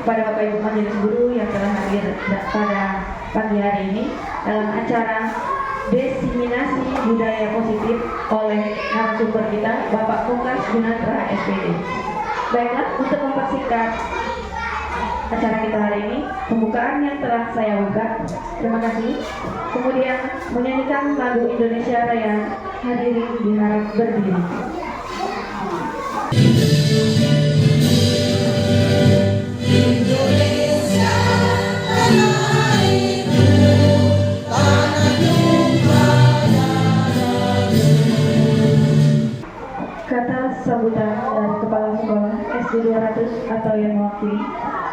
kepada Bapak Ibu Majelis Guru yang telah hadir pada pagi hari ini dalam acara Diseminasi Budaya Positif oleh narasumber kita Bapak Mukas Junandra SPD. Baiklah, untuk mempersingkat acara kita hari ini, pembukaan yang telah saya buka. Terima kasih. Kemudian menyanyikan lagu Indonesia Raya, hadirin diharap berdiri. Kata sambutan dari Kepala Sekolah SD 200 atau yang mewakili,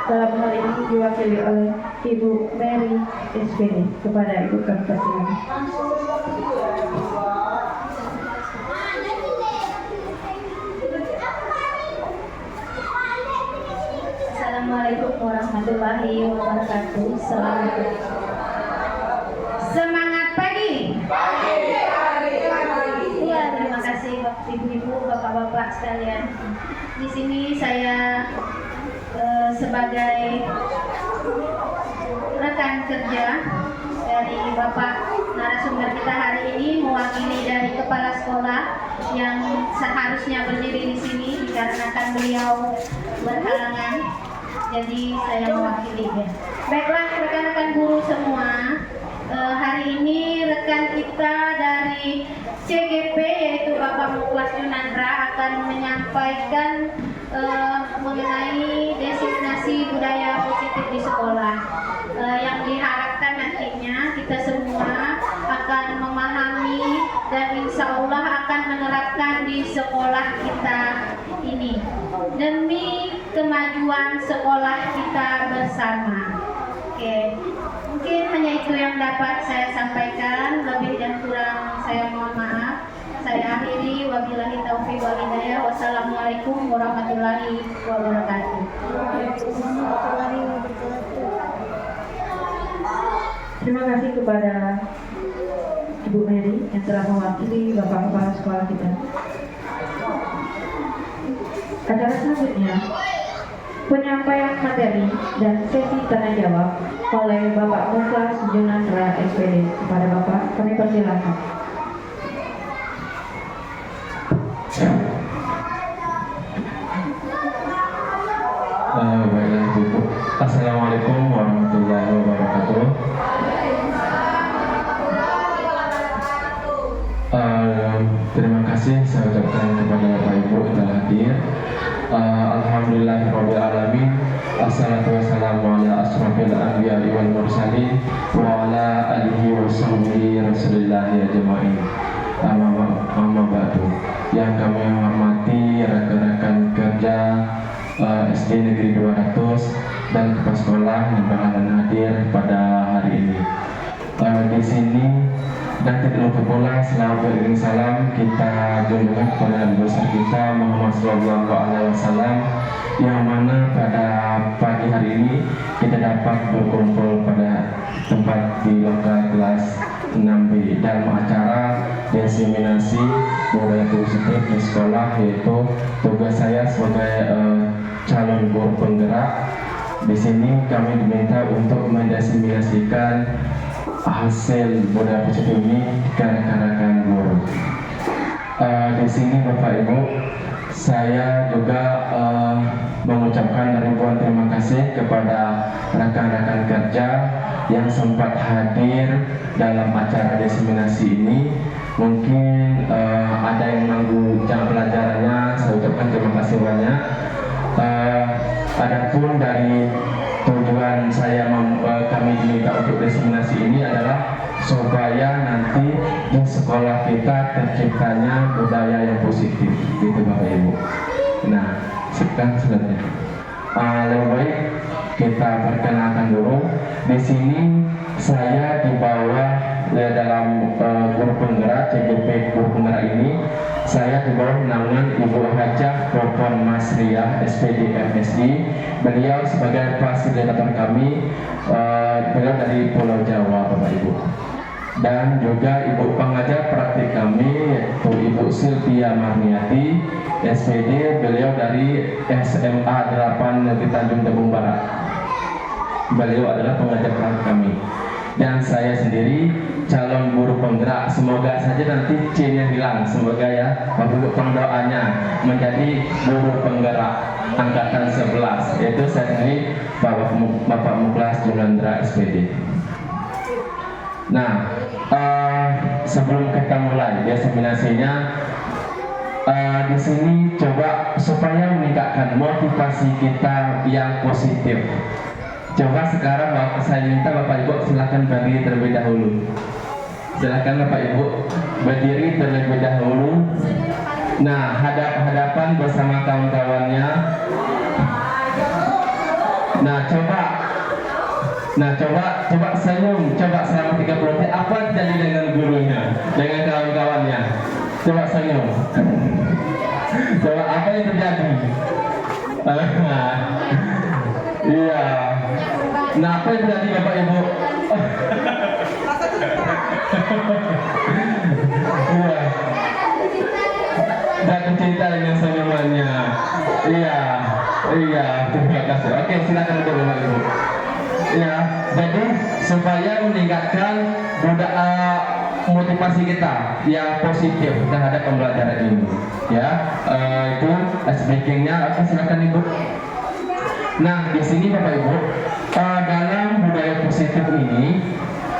dalam hal ini diwakili oleh Ibu Mary SPD. Kepada Ibu kami persilakan. Assalamualaikum warahmatullahi wabarakatuh. Selamat semangat pagi. Ya, terima kasih Bapak Ibu, Bapak-bapak sekalian. Di sini saya sebagai rekan kerja dari Bapak narasumber kita hari ini, mewakili dari kepala sekolah yang seharusnya berdiri di sini dikarenakan beliau berhalangan. Jadi saya mewakilinya. Baiklah rekan-rekan guru semua, hari ini rekan kita dari CGP yaitu Bapak Mukas Junandra akan menyampaikan mengenai diseminasi budaya positif di sekolah. Yang diharapkan nantinya kita semua akan memahami dan insya Allah akan menerapkan di sekolah kita ini demi kemajuan sekolah kita bersama. Oke, mungkin hanya itu yang dapat saya sampaikan. Lebih dan kurang saya mohon maaf. Saya akhiri, wabillahi taufiq wal hidayah. Wassalamualaikum warahmatullahi wabarakatuh. Terima kasih kepada Ibu Mary yang telah mewakili Bapak Kepala Sekolah kita. Acara selanjutnya, penyampaian materi dan sesi tanya jawab oleh Bapak Mukas Junandra SPD. Kepada Bapak kami persilakan. Baiklah Ibu. Assalamualaikum warahmatullahi wabarakatuh. Terima kasih saya ucapkan kepada Bapak Ibu yang telah hadir. Alhamdulillahirabbil alamin. Assalatu wassalamu ala asrofil anbiya'i wal mursalin wa ala alihi wa sahbihi rasulillahi ajma'in. Amma ba'du. Yang kami hormati rekan-rekan kerja SD Negeri 200 dan kepala sekolah yang berhalangan hadir pada hari ini. Di sini dan tidak lupa pula selamat beriring salam kita junjungan kepada Nabi besar kita Muhammad SAW, yang mana pada pagi hari ini kita dapat berkumpul pada tempat di lokal kelas 6B dalam acara diseminasi budaya positif di sekolah, yaitu tugas saya sebagai calon guru penggerak. Di sini kami diminta untuk mendiseminasikan hasil budaya positif ini ke rekan-rekan guru. Di sini Bapak Ibu, saya juga mengucapkan ribuan terima kasih kepada rekan-rekan kerja yang sempat hadir dalam acara diseminasi ini. Mungkin ada yang menunggu jam pelajarannya, saya ucapkan terima kasih banyak. Adapun dari tujuan saya kami diminta untuk diseminasi ini adalah supaya nanti di sekolah kita terciptanya budaya yang positif, gitu Bapak Ibu. Nah, sekarang selanjutnya, lebih baik kita perkenalkan dulu. Di sini saya di bawah dalam guru penggerak CGP guru penggerak ini. Saya di bawah naungan Ibu Hajah Popon Masriah SPD MSI. Beliau sebagai fasilitator kami, beliau dari Pulau Jawa, Bapak Ibu. dan juga ibu pengajar praktik kami yaitu Ibu Silvia Marniati SPD, beliau dari SMA 8 Negeri Tanjung Jabung Barat. Beliau adalah pengajar praktik kami. Dan saya sendiri calon guru penggerak, semoga saja nanti C-nya hilang, semoga ya Bapak Ibu doanya menjadi guru penggerak angkatan 11, yaitu saya sendiri Bapak Muklas Junandra SPD. Nah, sebelum kita mulai diseminasinya, di sini coba supaya meningkatkan motivasi kita yang positif. Coba sekarang saya minta Bapak Ibu silakan berdiri terlebih dahulu. Silakan Bapak Ibu berdiri terlebih dahulu. Nah, hadap-hadapan bersama kawan-kawannya. Nah, coba senyum, coba selama 30 detik. Apa jadi dengan gurunya, dengan kawan-kawannya? Coba senyum. Coba apa yang terjadi? Iya. Nah, apa yang terjadi Bapak Ibu? Iya. Jatuh cinta dengan senyumannya. Iya. Terima kasih. Oke, silakan untuk Bapak Ibu. Ya, jadi supaya meningkatkan motivasi kita yang positif terhadap pembelajaran ini, ya, itu speakingnya. Oke, silakan Ibu. Nah, di sini Bapak Ibu, dalam budaya positif ini,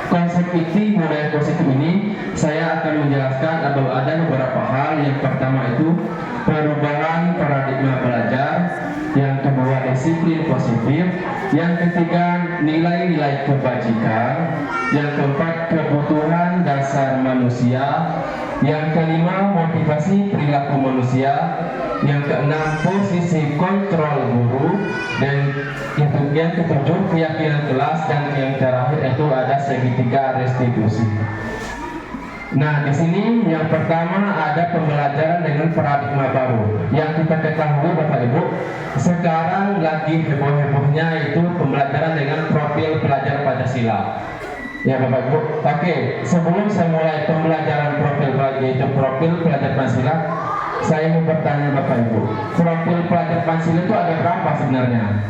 konsep inti budaya positif ini, saya akan menjelaskan ada beberapa hal. Yang pertama itu perubahan paradigma belajar, yang kedua disiplin positif, yang ketiga nilai-nilai kebajikan, yang keempat kebutuhan dasar manusia, yang kelima motivasi perilaku manusia, yang keenam posisi kontrol guru, dan yang ketujuh keyakinan kelas, dan yang terakhir itu ada segitiga restitusi. Nah, di sini yang pertama ada pembelajaran dengan paradigma baru. Yang kita ketahui Bapak Ibu, sekarang lagi heboh-hebohnya itu pembelajaran dengan profil pelajar Pancasila. Ya Bapak Ibu. Oke, sebelum saya mulai pembelajaran profil pelajar Pancasila, saya mau bertanya Bapak Ibu, profil pelajar Pancasila itu ada berapa sebenarnya?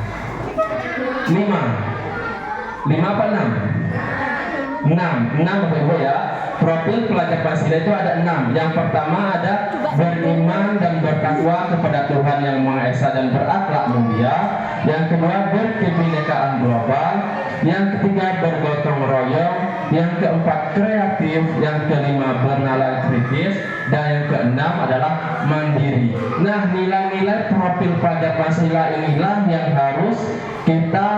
5 apa 6? 6 Bapak Ibu ya. Profil pelajar Pancasila itu ada 6. Yang pertama ada beriman dan bertakwa kepada Tuhan Yang Maha Esa dan berakhlak mulia. Yang kedua berkebinekaan global. Yang ketiga bergotong royong. Yang keempat kreatif. Yang kelima bernalar kritis. Dan yang keenam adalah mandiri. Nah, nilai-nilai profil pelajar Pancasila inilah yang harus kita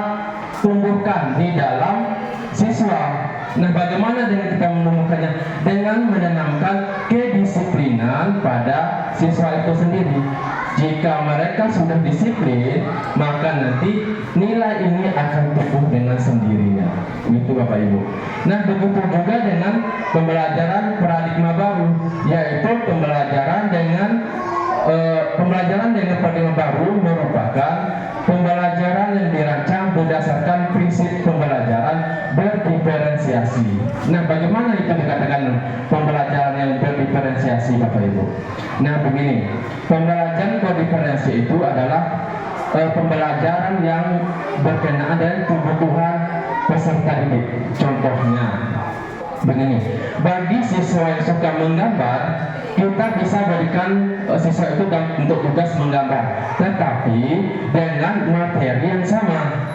tumbuhkan di dalam siswa. Nah, bagaimana dengan kita menumbuhkannya? Dengan menanamkan kedisiplinan pada siswa itu sendiri. Jika mereka sudah disiplin, maka nanti nilai ini akan tumbuh dengan sendirinya. Begitu Bapak Ibu. Nah, begitu juga dengan pembelajaran paradigma baru, yaitu pembelajaran dengan paradigma baru merupakan pembelajaran yang dirancang berdasarkan prinsip pembelajaran berdiferensiasi. Nah, bagaimana itu dikatakan pembelajaran yang berdiferensiasi Bapak Ibu? Nah, begini, pembelajaran berdiferensiasi itu adalah pembelajaran yang berkenaan dengan kebutuhan peserta didik. Contohnya, begini, bagi siswa yang suka menggambar, kita bisa berikan siswa itu untuk tugas menggambar, tetapi dengan materi yang sama.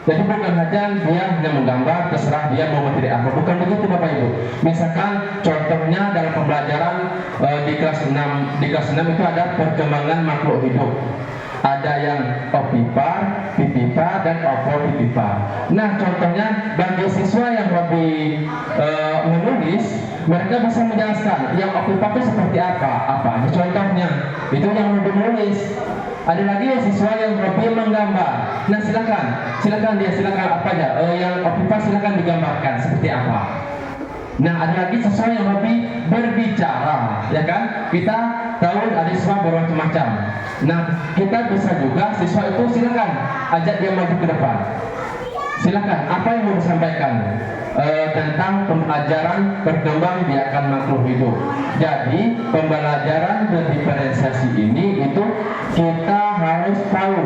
Jadi bukan saja dia hanya menggambar, terserah dia mau materi apa. Bukan begitu Bapak Ibu. Misalkan contohnya dalam pembelajaran di kelas 6 itu ada perkembangan makhluk hidup. Ada yang opipar, pipipar, dan opopipipar. Nah, contohnya bagi siswa yang lebih menulis, mereka bisa menjelaskan yang opipar itu seperti apa contohnya. Itu yang lebih menulis. Ada lagi siswa yang lebih menggambar. Nah, silakan apa aja. Yang opipar silakan digambarkan seperti apa. Nah, ada lagi siswa yang lebih berbicara, ya kan? Kita tahu ada siswa bermacam-macam. Nah, kita bisa juga siswa itu silakan ajak dia maju ke depan. Silakan, apa yang mau disampaikan tentang pembelajaran berkembang biakan makhluk hidup. Jadi pembelajaran berdiferensiasi ini itu kita harus tahu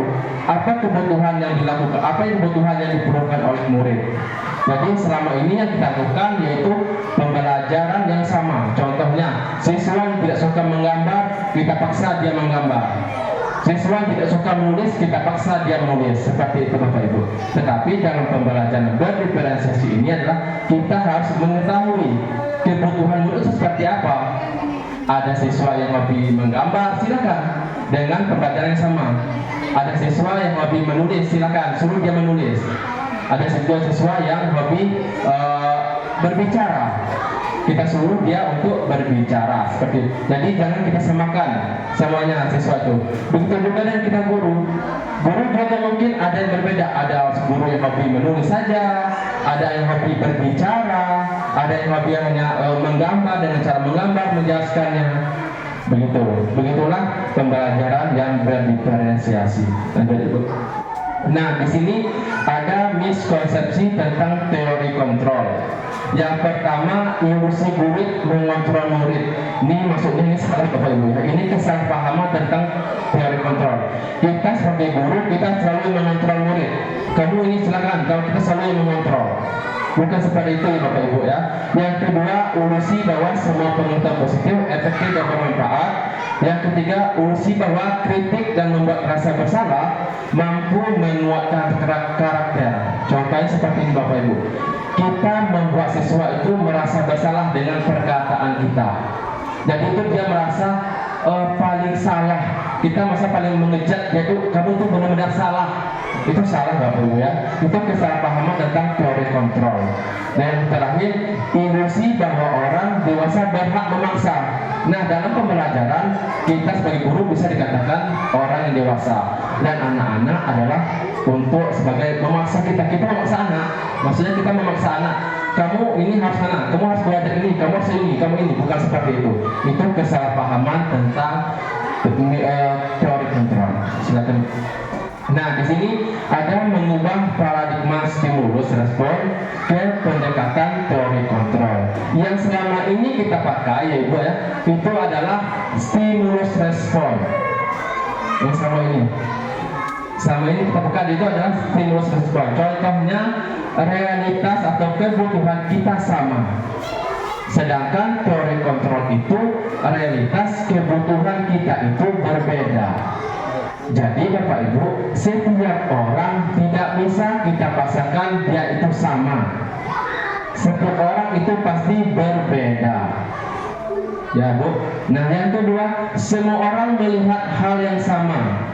apa kebutuhan yang dilakukan, apa yang kebutuhan yang diperlukan oleh murid. Jadi selama ini yang kita lakukan yaitu pembelajaran yang sama. Contohnya, siswa yang tidak suka menggambar, kita paksa dia menggambar. Siswa yang tidak suka menulis, kita paksa dia menulis. Seperti itu Bapak Ibu. Tetapi dalam pembelajaran berdiferensiasi ini adalah kita harus mengetahui kebutuhan murid itu seperti apa. Ada siswa yang hobi menggambar, silakan dengan pembelajaran yang sama. Ada siswa yang hobi menulis, silakan suruh dia menulis. Ada siswa yang hobi berbicara, kita suruh dia untuk berbicara seperti itu. Jadi jangan kita samakan semuanya siswa itu. Begitu juga dengan kita guru. Guru juga mungkin ada yang berbeda. Ada guru yang hobi menulis saja, ada yang hobi berbicara, ada yang hobi hanya menggambar dengan cara menggambar menjelaskannya. Begitulah pembelajaran yang berdiferensiasi. Nah, di sini ada miskonsepsi tentang teori kontrol. Yang pertama, ilusi murid mengontrol murid. Ini maksudnya ini salah Bapak Ibu. Ini kesalahpahaman tentang teori kontrol. Kita sebagai guru, kita selalu mengontrol murid. Kamu ini silakan, kalau kita selalu mengontrol. Bukan seperti itu Bapak Ibu ya. Yang kedua, ilusi bahwa semua pengetahuan positif, efektif dan bermanfaat. Yang ketiga, ilusi bahwa kritik dan membuat rasa bersalah mampu menguatkan karakter. Contohnya seperti ini Bapak Ibu. Kita membuat siswa itu merasa bersalah dengan perkataan kita. Jadi itu dia merasa paling salah. Kita merasa paling mengejek, yaitu kamu itu benar-benar salah. Itu salah Bapak Ibu ya. Itu kesalahpahaman tentang teori kontrol. Dan terakhir, ilusi bahwa orang dewasa berhak memaksa. Nah, dalam pembelajaran kita sebagai guru bisa dikatakan orang yang dewasa, dan anak-anak adalah untuk sebagai memaksa kita memaksa anak. Maksudnya kita memaksa anak, kamu ini harus sana, kamu harus belajar ini, kamu harus ini, kamu ini. Bukan seperti itu. Itu kesalahpahaman tentang teori kontrol. Silakan. Nah, di sini ada mengubah paradigma stimulus respon ke pendekatan teori kontrol. Yang selama ini kita pakai ya Ibu ya, itu adalah stimulus respon. Yang selama ini kita pakai itu adalah stimulus respon. Contohnya, realitas atau kebutuhan kita sama. Sedangkan teori kontrol itu realitas kebutuhan kita itu berbeda. Jadi Bapak Ibu, setiap orang tidak bisa kita paksakan dia itu sama. Setiap orang itu pasti berbeda. Ya Bu. Nah yang kedua, semua orang melihat hal yang sama.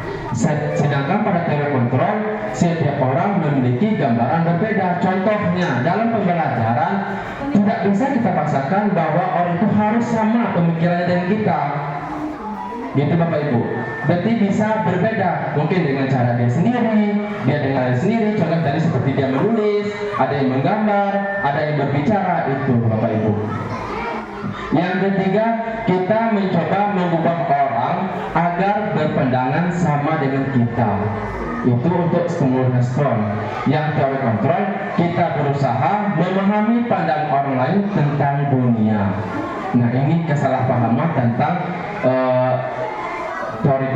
Sedangkan pada teori kontrol, setiap orang memiliki gambaran berbeda. Contohnya, dalam pembelajaran tidak bisa kita paksakan bahwa orang itu harus sama pemikirannya dengan kita. Gitu Bapak Ibu. Berarti bisa berbeda, mungkin dengan cara dia sendiri, dia dengan sendiri. Contoh tadi seperti dia menulis, ada yang menggambar, ada yang berbicara, itu Bapak Ibu. Yang ketiga, kita mencoba mengubah orang agar berpandangan sama dengan kita. Itu untuk stimulus respon. Yang teori kontrol, kita berusaha memahami pandangan orang lain tentang dunia. Nah ini kesalahpahaman tentang teori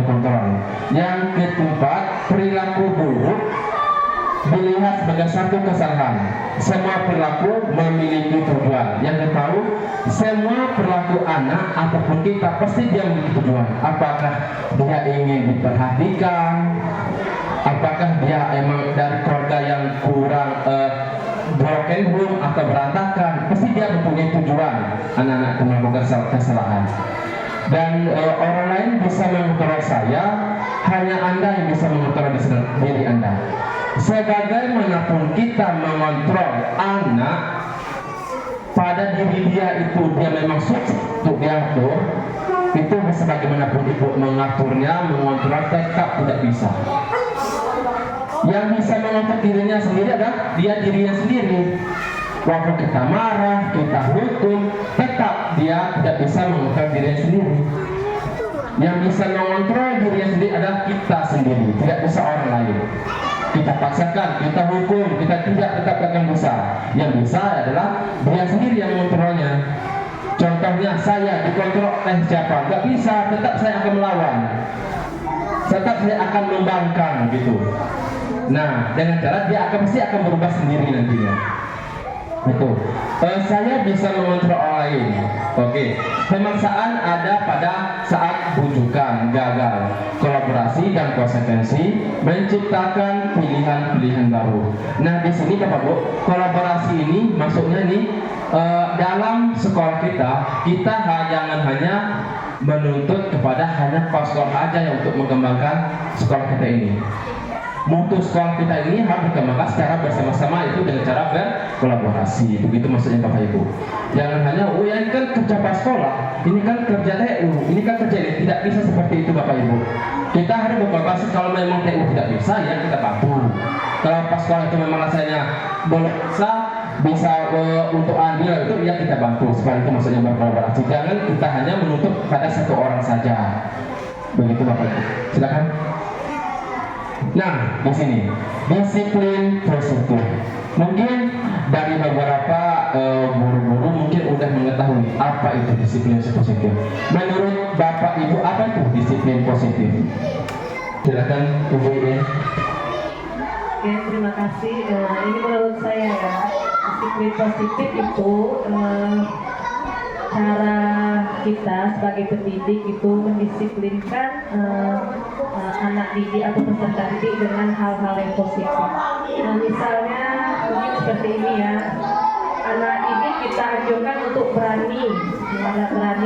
kontrol. Yang keempat, perilaku buruk dilihat sebagai satu kesalahan. Semua perilaku memiliki tujuan. Yang tahu, semua perilaku anak ataupun kita pasti dia memiliki tujuan. Apakah dia ingin diperhatikan? Apakah dia emang dari keluarga yang kurang broken home atau berantakan? Pasti dia mempunyai tujuan. Anak-anak itu melakukan kesalahan. Dan orang lain bisa mengontrol saya, hanya Anda yang bisa mengontrol diri Anda. Sebagaimanapun kita mengontrol anak, pada diri dia itu dia memang sukses untuk diatur, itu sebagaimanapun ibu mengaturnya, mengontrol tetap tidak bisa. Yang bisa mengontrol dirinya sendiri adalah dia dirinya sendiri. Waktu kita marah, kita hukum, tetap dia tidak bisa mengontrol dirinya sendiri. Yang bisa mengontrol dirinya sendiri adalah kita sendiri, tidak bisa orang lain. kita paksakan, kita hukum, kita tidak, tetap akan bisa. Yang bisa adalah dia sendiri yang mengontrolnya. Contohnya saya dikontrol oleh siapa? Gak bisa, tetap saya akan melawan, tetap saya akan membangkang gitu. Nah, dengan cara dia pasti akan berubah sendiri nantinya. Itu. Saya bisa mengontrol orang lain. Oke. Pemaksaan ada pada saat bujukan gagal. Kolaborasi dan konsekuensi menciptakan pilihan-pilihan baru. Nah, di sini Bapak Bu, kolaborasi ini maksudnya nih dalam sekolah kita jangan hanya menuntut kepada hanya kepala sekolah aja yang untuk mengembangkan sekolah kita ini. Mutu sekolah kita ini harus dikembangkan secara bersama-sama, itu dengan cara berkolaborasi. Begitu maksudnya Bapak Ibu. Jangan hanya ini kan kerja pas sekolah, ini kan kerja TU, ini kan kerja ini. Tidak bisa seperti itu Bapak Ibu. Kita harus berkolaborasi. Kalau memang TU tidak bisa, ya kita bantu. Kalau pas sekolah itu memang rasanya belum bisa untuk andil itu, ya kita bantu. Seperti itu maksudnya berkolaborasi. Jangan kita hanya menutup pada satu orang saja. Begitu Bapak Ibu. Silakan. Nah, di sini disiplin positif. Mungkin dari beberapa guru-guru mungkin udah mengetahui apa itu disiplin positif. Menurut Bapak Ibu, apa itu disiplin positif? Silakan Ibu ini. Oke, terima kasih. Ini menurut saya ya, disiplin positif itu cara kita sebagai pendidik itu mendisiplinkan anak didik atau peserta didik dengan hal-hal yang positif. Nah, misalnya mungkin seperti ini ya, anak didik kita anjurkan untuk berani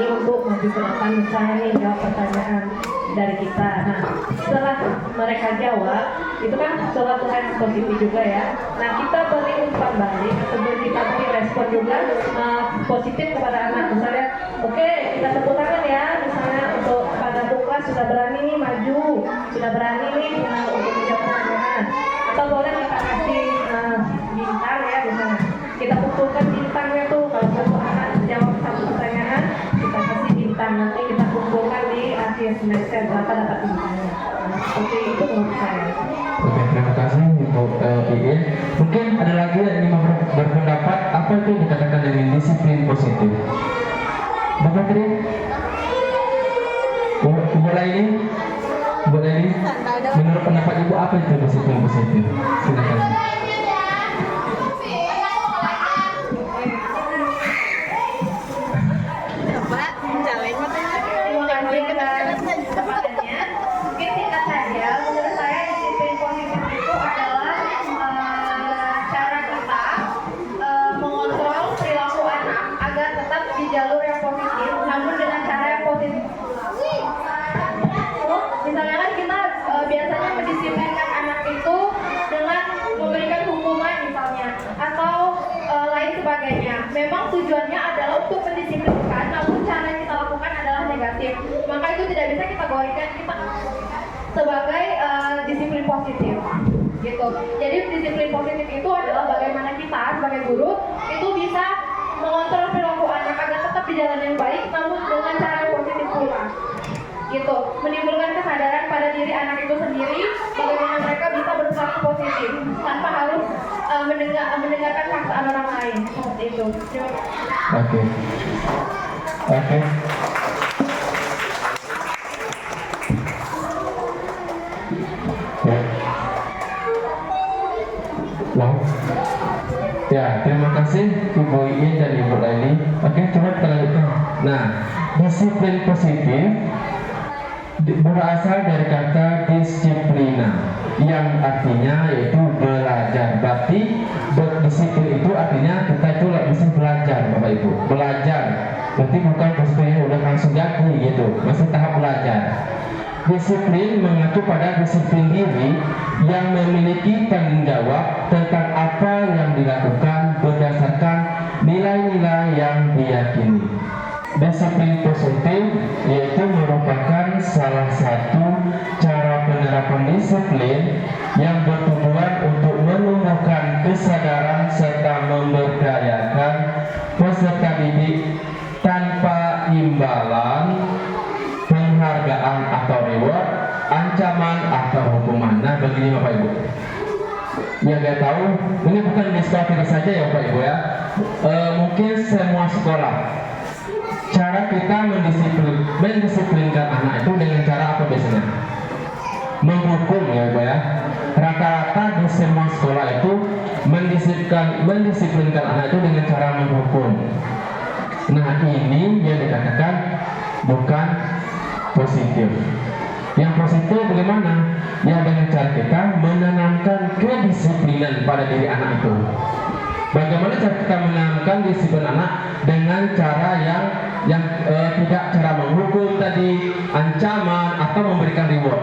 untuk maju ke depan, misalnya nih jawab pertanyaan dari kita. Nah, setelah mereka jawab, itu kan suatu hal yang positif juga ya. Nah, kita beri umpan balik atau kita beri respon juga positif kepada anak. Misalnya, oke, kita tepuk tangan ya, misalnya untuk pada tugas sudah berani nih maju, sudah berani nih untuk menjawab pertanyaan. Atau boleh kita kasih bintang ya, misalnya kita kumpulkan bintangnya tuh. Kalau anak jawab satu pertanyaan, kita kasih bintang, nanti kita kumpulkan di akhir semester berapa dapat bintangnya. Nah, seperti itu menurut saya. Oke, terima kasih Ibu Iin. Mungkin ada lagi yang ingin berpendapat apa itu yang dikatakan dengan disiplin positif. Bapak Tri, Ibu Laini, menurut pendapat Ibu apa itu disiplin positif? Silakan. Mungkin singkat saja, menurut saya disiplin positif itu adalah cara kita mengontrol perilaku anak agar tetap di jalur yang positif, namun dengan cara yang positif. Misalnya kan kita biasanya mendisiplinkan anak itu dengan memberikan hukuman misalnya, atau lain sebagainya. Memang tujuannya adalah untuk mendisiplinkan, namun cara yang kita lakukan adalah negatif. Maka itu tidak bisa kita kategorikan kita sebagai disiplin positif, gitu. Jadi disiplin positif itu adalah bagaimana kita sebagai guru itu bisa mengontrol perilaku anak agar tetap di jalan yang baik, namun dengan cara yang positif pula, gitu. Menimbulkan kesadaran pada diri anak itu sendiri bagaimana mereka bisa berperilaku positif tanpa harus mendengarkan paksaan orang lain, seperti itu. Oke. Ya, terima kasih Ibu Iin dan Ibu Laini. Oke, coba kita lanjutkan. Nah, disiplin positif berasal dari kata disiplina, yang artinya yaitu belajar. Berarti berdisiplin itu artinya kita itu mesti belajar, Bapak Ibu. Belajar. Berarti bukan disiplin udah langsung jadi gitu, masih tahap belajar. Disiplin mengacu pada disiplin diri yang memiliki tanggung jawab tentang apa yang dilakukan berdasarkan nilai-nilai yang diyakini. Disiplin positif yaitu merupakan salah satu cara penerapan disiplin yang bertujuan untuk menumbuhkan kesadaran serta memberdayakan peserta didik tanpa imbalan, penghargaan atau reward, ancaman atau hukuman. Nah, begini Bapak Ibu. yang nggak tahu, ini bukan di sekolah kita saja ya Bapak Ibu ya, mungkin semua sekolah, cara kita mendisiplinkan anak itu dengan cara apa biasanya? Menghukum ya Bapak ya. Rata-rata di semua sekolah itu mendisiplinkan anak itu dengan cara menghukum. Nah ini yang dikatakan bukan positif. Yang positif bagaimana? Ya dengan cara kita menanamkan kedisiplinan pada diri anak itu. Bagaimana cara kita menanamkan disiplin anak? Dengan cara yang tidak cara menghukum tadi, ancaman atau memberikan reward.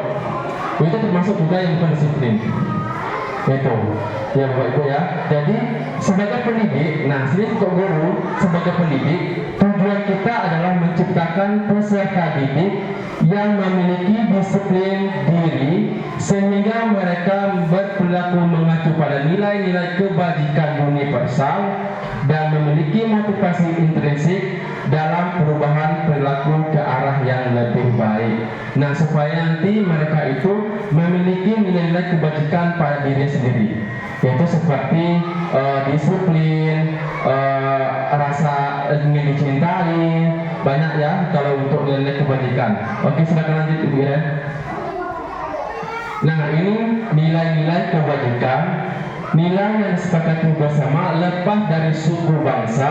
Itu termasuk juga yang bukan disiplin. Itu ya Bapak Ibu ya. Jadi sebagai pendidik, nah sini untuk guru sebagai pendidik, tujuan kita adalah menciptakan peserta didik yang memiliki disiplin diri sehingga mereka berperilaku mengacu pada nilai-nilai kebajikan universal dan memiliki motivasi intrinsik dalam perubahan perilaku ke arah yang lebih baik. Nah, supaya nanti mereka itu memiliki nilai-nilai kebajikan pada diri sendiri, yaitu seperti disiplin, rasa ingin dicintai, banyak ya kalau untuk nilai kebajikan. Oke, silakan lanjut Ibu ya. Nah, ini nilai-nilai kebajikan, nilai yang disepakati bersama lepas dari suku bangsa,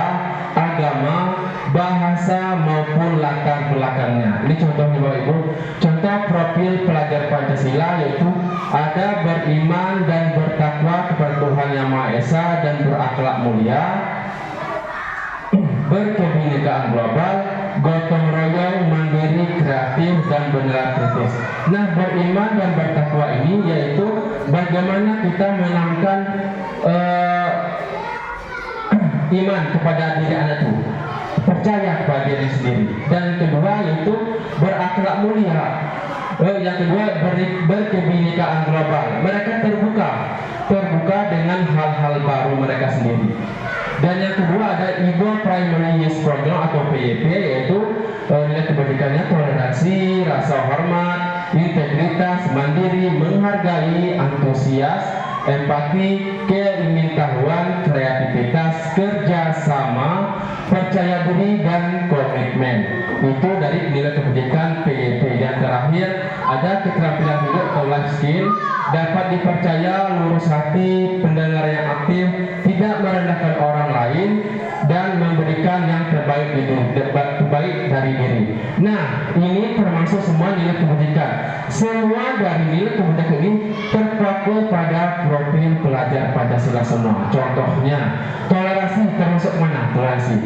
agama, bahasa maupun latar belakangnya. Ini contohnya Bapak Ibu. Contoh profil pelajar Pancasila yaitu ada beriman dan bertakwa kepada Tuhan Yang Maha Esa dan berakhlak mulia, berkebinekaan global, gotong royong, mandiri, kreatif, dan benar kritis. Nah, beriman dan bertakwa ini yaitu bagaimana kita menanamkan iman kepada diri anak itu, percaya kepada diri sendiri. Dan kedua yaitu berakhlak mulia. Yang kedua berkebinekaan global. Mereka terbuka dengan hal-hal baru mereka sendiri. Dan yang kedua ada Eagle Primary Youth Program atau PYP, yaitu nilai kebajikannya toleransi, rasa hormat, integritas, mandiri, menghargai, antusias, empati, keingintahuan, kreativitas, kerjasama, percaya diri, dan komitmen. Itu dari nilai kebajikan PYP. Dan terakhir ada keterampilan hidup atau life skill, dapat dipercaya, lurus hati, pendengar yang aktif, tidak merendahkan orang lain, dan memberikan yang terbaik dari diri. Nah, ini termasuk semua nilai kebajikan. Semua dari nilai kebajikan ini terpaku pada profil pelajar Pancasila semua. Contohnya, toleransi termasuk mana? Toleransi.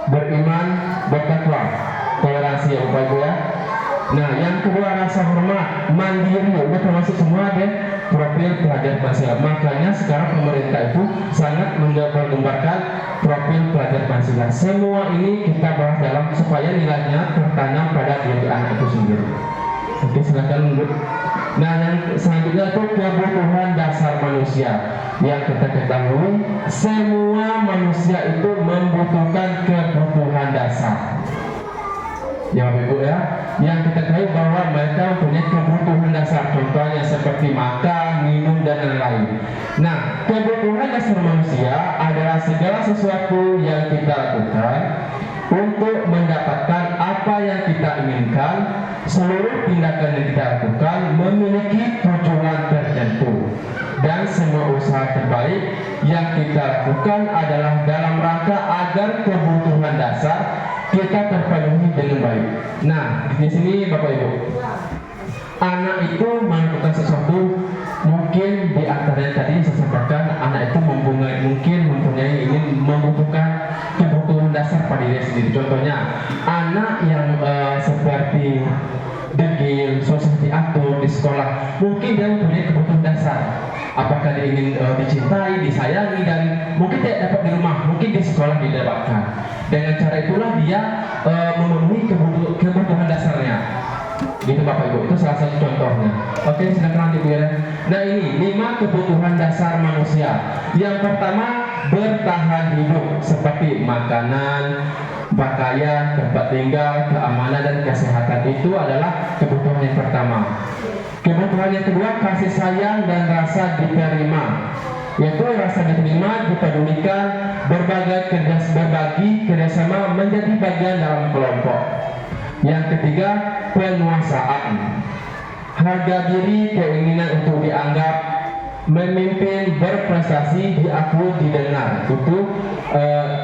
Beriman, bertakwa, toleransi ya Bapak Ibu ya. Nah, yang kedua rasa hormat, mandiri, itu termasuk semua deh profil pelajar Pancasila. Makanya sekarang pemerintah itu sangat menggambarkan profil pelajar Pancasila. Semua ini kita bahas dalam supaya nilainya tertanam pada diri anak itu sendiri. Oke, silakan lanjut. Nah, yang selanjutnya itu kebutuhan dasar manusia. Yang kita ketahui, semua manusia itu membutuhkan kebutuhan dasar. Ya Bapak Ibu ya, yang kita tahu bahwa mereka mempunyai kebutuhan dasar, contohnya seperti makan, minum, dan lain-lain. Nah, kebutuhan dasar manusia adalah segala sesuatu yang kita lakukan untuk mendapatkan apa yang kita inginkan. Seluruh tindakan yang kita lakukan memiliki tujuan tertentu, dan semua usaha terbaik yang kita lakukan adalah dalam rangka agar kebutuhan dasar kita terpenuhi dengan baik. Nah, di sini Bapak Ibu, anak itu melakukan sesuatu, mungkin di antaranya tadi saya sampaikan, anak itu ingin membutuhkan kebutuhan dasar pada diri sendiri. Contohnya, anak yang seperti degil, susah diatur di sekolah, mungkin dia mempunyai kebutuhan dasar. Apakah dia ingin dicintai, disayangi, dan mungkin tidak dapat di rumah, mungkin di sekolah didapatkan. Dengan cara itulah dia memenuhi kebutuhan dasarnya. Gitu Bapak Ibu, itu salah satu contohnya. Oke, silakan lanjut ya. Nah, ini 5 kebutuhan dasar manusia. Yang pertama, bertahan hidup, seperti makanan, pakaian, tempat tinggal, keamanan, dan kesehatan. Itu adalah kebutuhan yang pertama. Kebutuhan yang kedua, kasih sayang dan rasa diterima, yaitu rasa diterima, dipedulikan, berbagi kerjasama, menjadi bagian dalam kelompok. Yang ketiga, penguasaan, harga diri, keinginan untuk dianggap, memimpin, berprestasi, diakui, didengar. Itu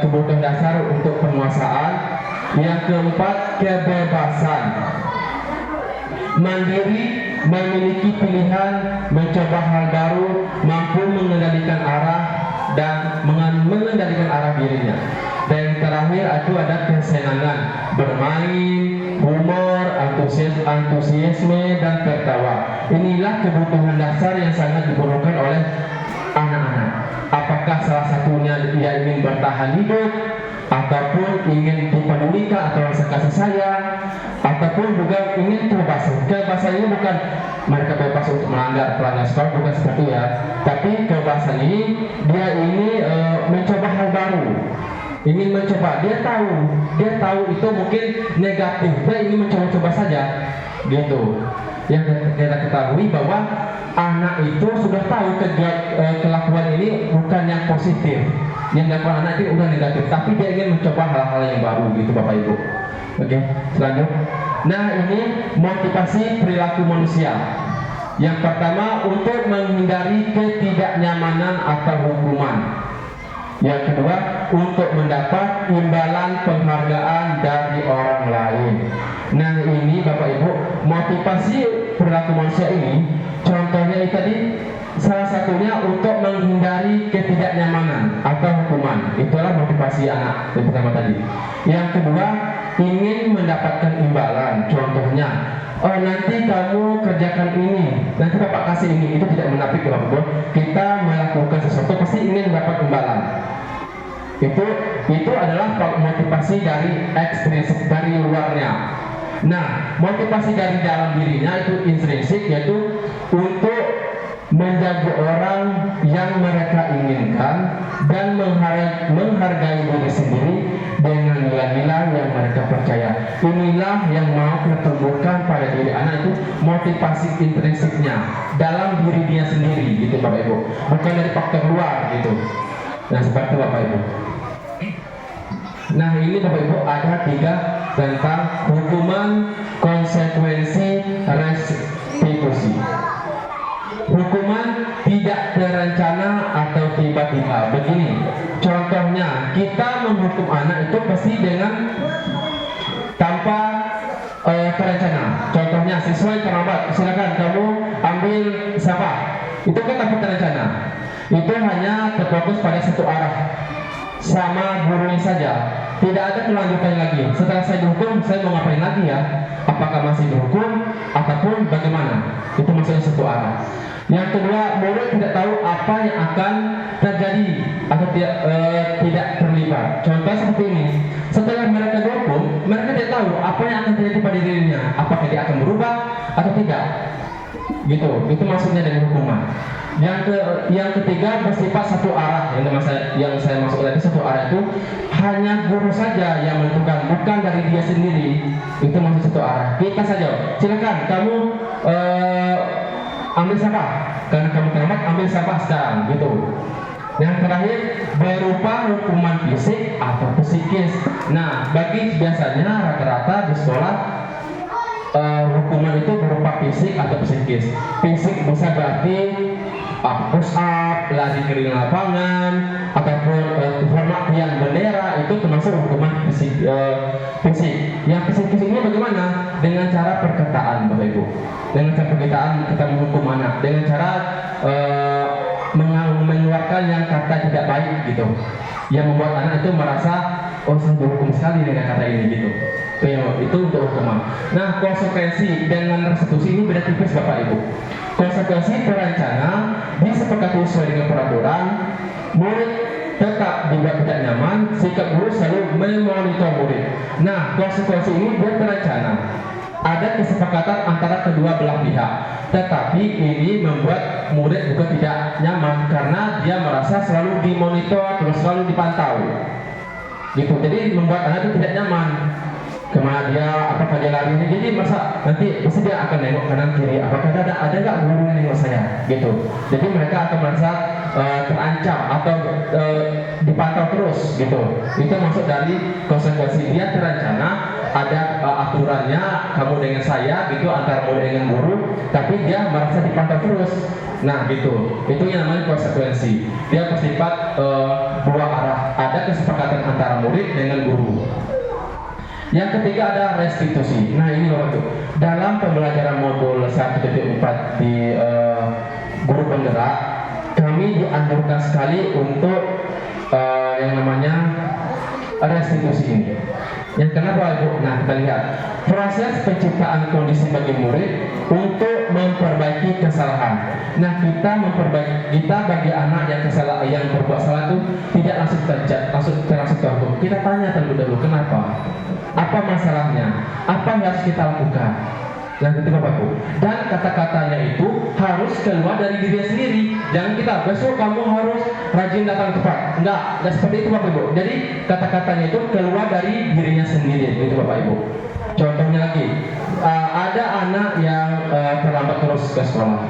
kebutuhan dasar untuk penguasaan. Yang keempat, kebebasan, mandiri, memiliki pilihan, mencoba hal baru, mampu mengendalikan arah dan mengendalikan arah dirinya. Dan terakhir itu ada kesenangan, bermain, humor, antusiasme dan tertawa. Inilah kebutuhan dasar yang sangat diperlukan oleh anak-anak. Apakah salah satunya dia ingin bertahan hidup, ataupun ingin dipedulikan atau rasa kasih sayang, ataupun juga ingin kebebasan. Kebebasan ini bukan mereka bebas untuk melanggar sekolah, bukan seperti ya. Tapi kebebasan ini dia ini mencoba hal baru, ingin mencoba. Dia tahu itu mungkin negatif, dia ingin mencoba-coba saja, gitu. Yang kita ketahui bahwa anak itu sudah tahu kelakuan ini bukan yang positif, yang dilakukan anak itu udah negatif, tapi dia ingin mencoba hal-hal yang baru, gitu Bapak Ibu. Oke, selanjutnya. Nah, ini motivasi perilaku manusia. Yang pertama, untuk menghindari ketidaknyamanan atau hukuman. Yang kedua, untuk mendapat imbalan penghargaan dari orang lain. Nah, ini Bapak Ibu, motivasi perilaku manusia ini, contohnya ini tadi, salah satunya untuk menghindari ketidaknyamanan atau hukuman. Itulah motivasi anak yang pertama tadi. Yang kedua, ingin mendapatkan imbalan. Contohnya, nanti kamu kerjakan ini, nanti Bapak kasih ini. Itu tidak menafik ya Bapak Ibu. Kita melakukan sesuatu pasti ingin mendapat imbalan. Itu adalah motivasi dari ekstrinsik, dari luarnya. Nah, motivasi dari dalam dirinya itu intrinsik, yaitu untuk menjaga orang yang mereka inginkan dan menghargai diri sendiri dengan nilai-nilai yang mereka percaya. Inilah yang mau kita tumbuhkan pada diri anak, itu motivasi intrinsiknya dalam diri dia sendiri, gitu Bapak Ibu, bukan dari faktor luar, gitu. Nah, seperti Bapak Ibu. Nah, ini Bapak Ibu ada 3 tentang hukuman, konsekuensi, restitusi. Hukuman tidak terencana atau tiba-tiba. Begini, contohnya kita menghukum anak itu pasti dengan tanpa terencana. Contohnya, siswa yang terlambat, silakan kamu ambil sampah. Itu kan tanpa terencana. Itu hanya terfokus pada satu arah, sama gurunya saja. Tidak ada kelanjutan lagi. Setelah saya dihukum, saya mau ngapain lagi ya? Apakah masih dihukum ataupun bagaimana? Itu maksudnya satu arah. Yang kedua, murid tidak tahu apa yang akan terjadi atau tidak terlibat. Contoh seperti ini. Setelah mereka dihukum, mereka tidak tahu apa yang akan terjadi pada dirinya. Apakah dia akan berubah atau tidak? Gitu. Itu maksudnya dari hukuman. Yang ketiga, bersifat satu arah. Yang saya maksud tadi satu arah itu hanya guru saja yang menentukan, bukan dari dia sendiri. Itu maksud satu arah. Kita saja. Silakan kamu ambil sampah. Karena kamu terlambat, ambil sampah sekarang. Gitu. Yang terakhir, berupa hukuman fisik atau psikis. Nah, bagi biasanya rata-rata di sekolah hukuman itu berupa fisik atau psikis. Fisik bisa berarti push up, lari keliling lapangan, ataupun hormat tiang bendera. Itu termasuk hukuman fisik. Yang psikis ini bagaimana? Dengan cara perkataan, Bapak Ibu. Dengan cara perkataan kita menghukum anak. Dengan cara mengeluarkan yang kata tidak baik, gitu, yang membuat anak itu merasa, oh saya dihukum sekali dengan kata ini, gitu. Itu untuk hukuman. Nah, konsekuensi dengan restitusi ini beda tipis Bapak Ibu. Konsekuensi terencana disepakati sesuai dengan peraturan, murid tetap dibuat tidak nyaman, sikap guru selalu memonitor murid. Nah, konsekuensi ini dia terencana, ada kesepakatan antara kedua belah pihak, tetapi ini membuat murid juga tidak nyaman karena dia merasa selalu dimonitor, terus selalu dipantau, gitu. Jadi membuat anak itu tidak nyaman. kemana dia, apakah dia lari, jadi masa nanti pasti dia akan nengok kanan kiri, apakah ada nggak guru yang nengok saya gitu. Jadi mereka akan merasa terancam atau dipantau terus gitu. Itu masuk dari konsekuensi dia terencana, ada aturannya kamu dengan saya gitu, antara murid dengan guru, tapi dia merasa dipantau terus. Nah gitu, itu yang namanya konsekuensi. Dia bersifat dua arah, ada kesepakatan antara murid dengan guru. Yang ketiga ada restitusi. Nah ini loh tuh, dalam pembelajaran modul 1.4 di guru penggerak, kami dianjurkan sekali untuk yang namanya restitusi ini. Yang kenapa Ibu? Nah kita lihat proses penciptaan kondisi bagi murid untuk memperbaiki kesalahan. Nah kita bagi anak yang berbuat salah itu tidak langsung terhukum. Kita tanya terlebih dahulu kenapa, apa masalahnya, apa yang harus kita lakukan. Nah itu Bapakku. Dan kata-katanya itu harus keluar dari diri sendiri. Jangan kita besok kamu harus rajin datang tepat. Enggak seperti itu Bapak Ibu. Jadi kata-katanya itu keluar dari dirinya sendiri, gitu Bapak Ibu. Contohnya lagi, ada anak yang terlambat terus ke sekolah.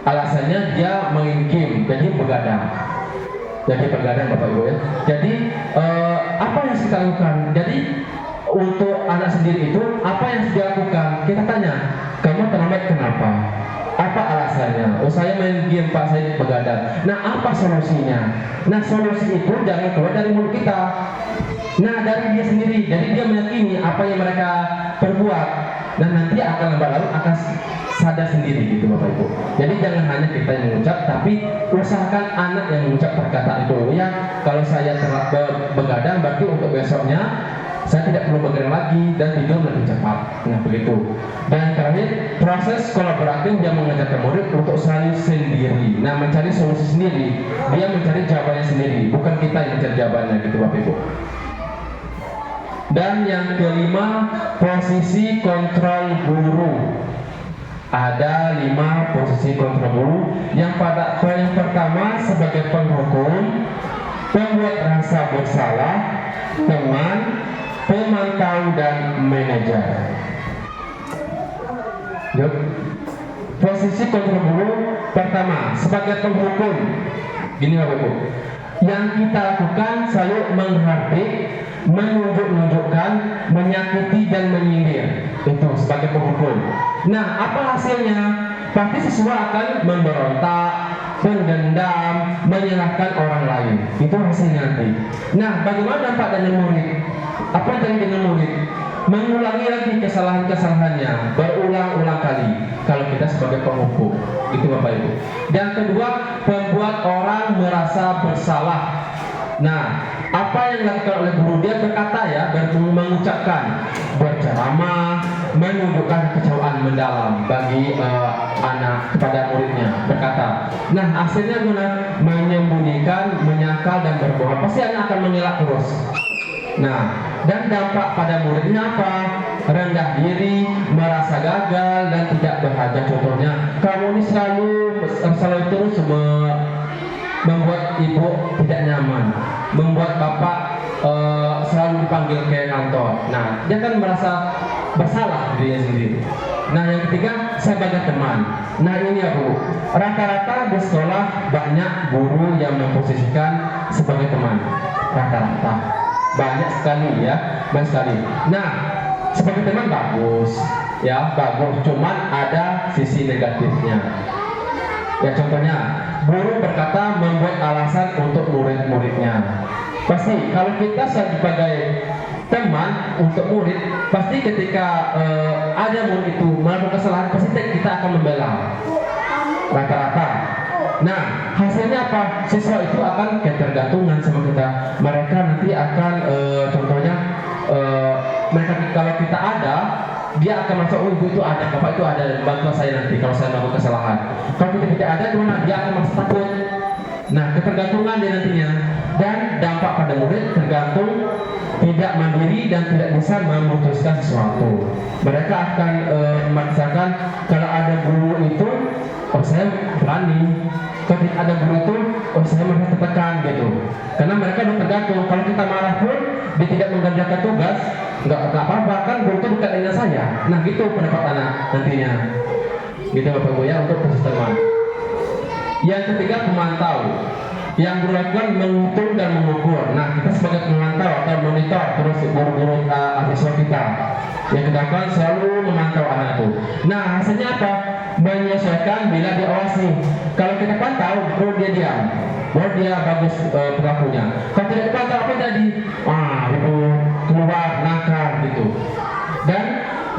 Alasannya dia main game, jadi begadang. Bapak Ibu ya. Jadi apa yang kita lakukan? Jadi untuk anak sendiri itu apa yang harus dilakukan? Kita tanya, kamu terlambat kenapa? Apa alasannya? Oh saya main game Pak, saya begadang. Nah apa solusinya? Nah solusi itu jangan keluar dari mulut kita. Nah dari dia sendiri. Jadi dia meyakini apa yang mereka perbuat. Dan nanti akan lambat laun akan sadar sendiri gitu Bapak Ibu. Jadi jangan hanya kita yang mengucap, tapi usahakan anak yang mengucap perkataan itu. Ya kalau saya terlambat begadang berarti untuk besoknya saya tidak perlu begadang lagi dan tidur lebih cepat. Nah begitu. Dan terakhir, proses kolaboratif yang mengajarkan murid untuk selalu sendiri. Nah mencari solusi sendiri. Dia mencari jawabannya sendiri, bukan kita yang mencari jawabannya gitu Bapak Ibu. Dan yang kelima, posisi kontrol guru. Ada 5 posisi kontrol guru. Yang pertama sebagai penghukum, pembuat rasa bersalah, teman, pemantau dan manajer. Yuk. Posisi kontrol guru pertama sebagai penghukum. Gini Bapak Ibu, yang kita lakukan selalu menghardik, menunjuk-nunjukkan, menyakiti dan menyindir. Itu sebagai penghukum. Nah apa hasilnya? Pasti siswa akan memberontak, mendendam, menyalahkan orang lain. Itu hasilnya nanti. Nah bagaimana dampak dengan murid? Apa yang terjadi dengan murid? Mengulangi lagi kesalahan-kesalahannya berulang-ulang kali kalau kita sebagai penghukum. Itu Bapak Ibu. Dan kedua, membuat orang merasa bersalah. Nah, apa yang dilakukan oleh guru? Dia berkata ya, mengucapkan, berceramah, menunjukkan kecewaan mendalam bagi anak kepada muridnya. Berkata, nah hasilnya guna menyembunyikan, menyangkal dan berbohong. Pasti anak akan mengelak terus. Nah, dan dampak pada muridnya apa? Rendah diri, merasa gagal dan tidak berharga. Contohnya, kamu ini selalu terus membuat ibu tidak nyaman, membuat bapak selalu dipanggil ke kantor. Nah, dia kan merasa bersalah dirinya sendiri. Nah, yang ketiga, sebagai teman. Nah, ini ya Bu, rata-rata di sekolah banyak guru yang memposisikan sebagai teman. Rata-rata banyak sekali ya, banyak sekali. Nah, sebagai teman bagus, ya bagus. Cuman ada sisi negatifnya. Ya contohnya, guru berkata membuat alasan untuk murid-muridnya. Pasti kalau kita sebagai teman untuk murid, pasti ketika ada murid itu melakukan kesalahan, pasti kita akan membela. Rata-rata. Nah, hasilnya apa? Siswa itu akan ketergantungan sama kita. Mereka nanti akan, contohnya, mereka kalau kita ada, dia akan merasa, oh ibu itu ada, bapak itu ada, bantu saya nanti kalau saya melakukan kesalahan. Kalau kita tidak ada, gimana? Dia akan merasa takut. Nah, ketergantungan dia nantinya. Dan dampak pada murid tergantung tidak mandiri dan tidak bisa memutuskan sesuatu. Mereka akan memaksakan kalau ada guru itu, oh saya berani. Kalau ada guru itu, oh saya merasa tertekan gitu. Karena mereka sudah tergantung. Kalau kita marah pun, dia tidak mengerjakan tugas, nggak apa-apa kan guru itu dekat dengan saya. Nah gitu pendapat anak nantinya. Gitu Bapak Ibu ya untuk proses teman. Yang ketiga pemantau. Yang guru lakukan menghitung dan mengukur. Nah kita sebagai pemantau atau monitor terus guru-guru siswa kita. Yang kita lakukan selalu memantau anak itu. Nah hasilnya apa? Menyesuaikan bila diawasi. Kalau kita pantau, baru dia diam, baru dia bagus perilakunya. Kalau tidak dipantau apa tadi? Itu keluar nakal gitu. Dan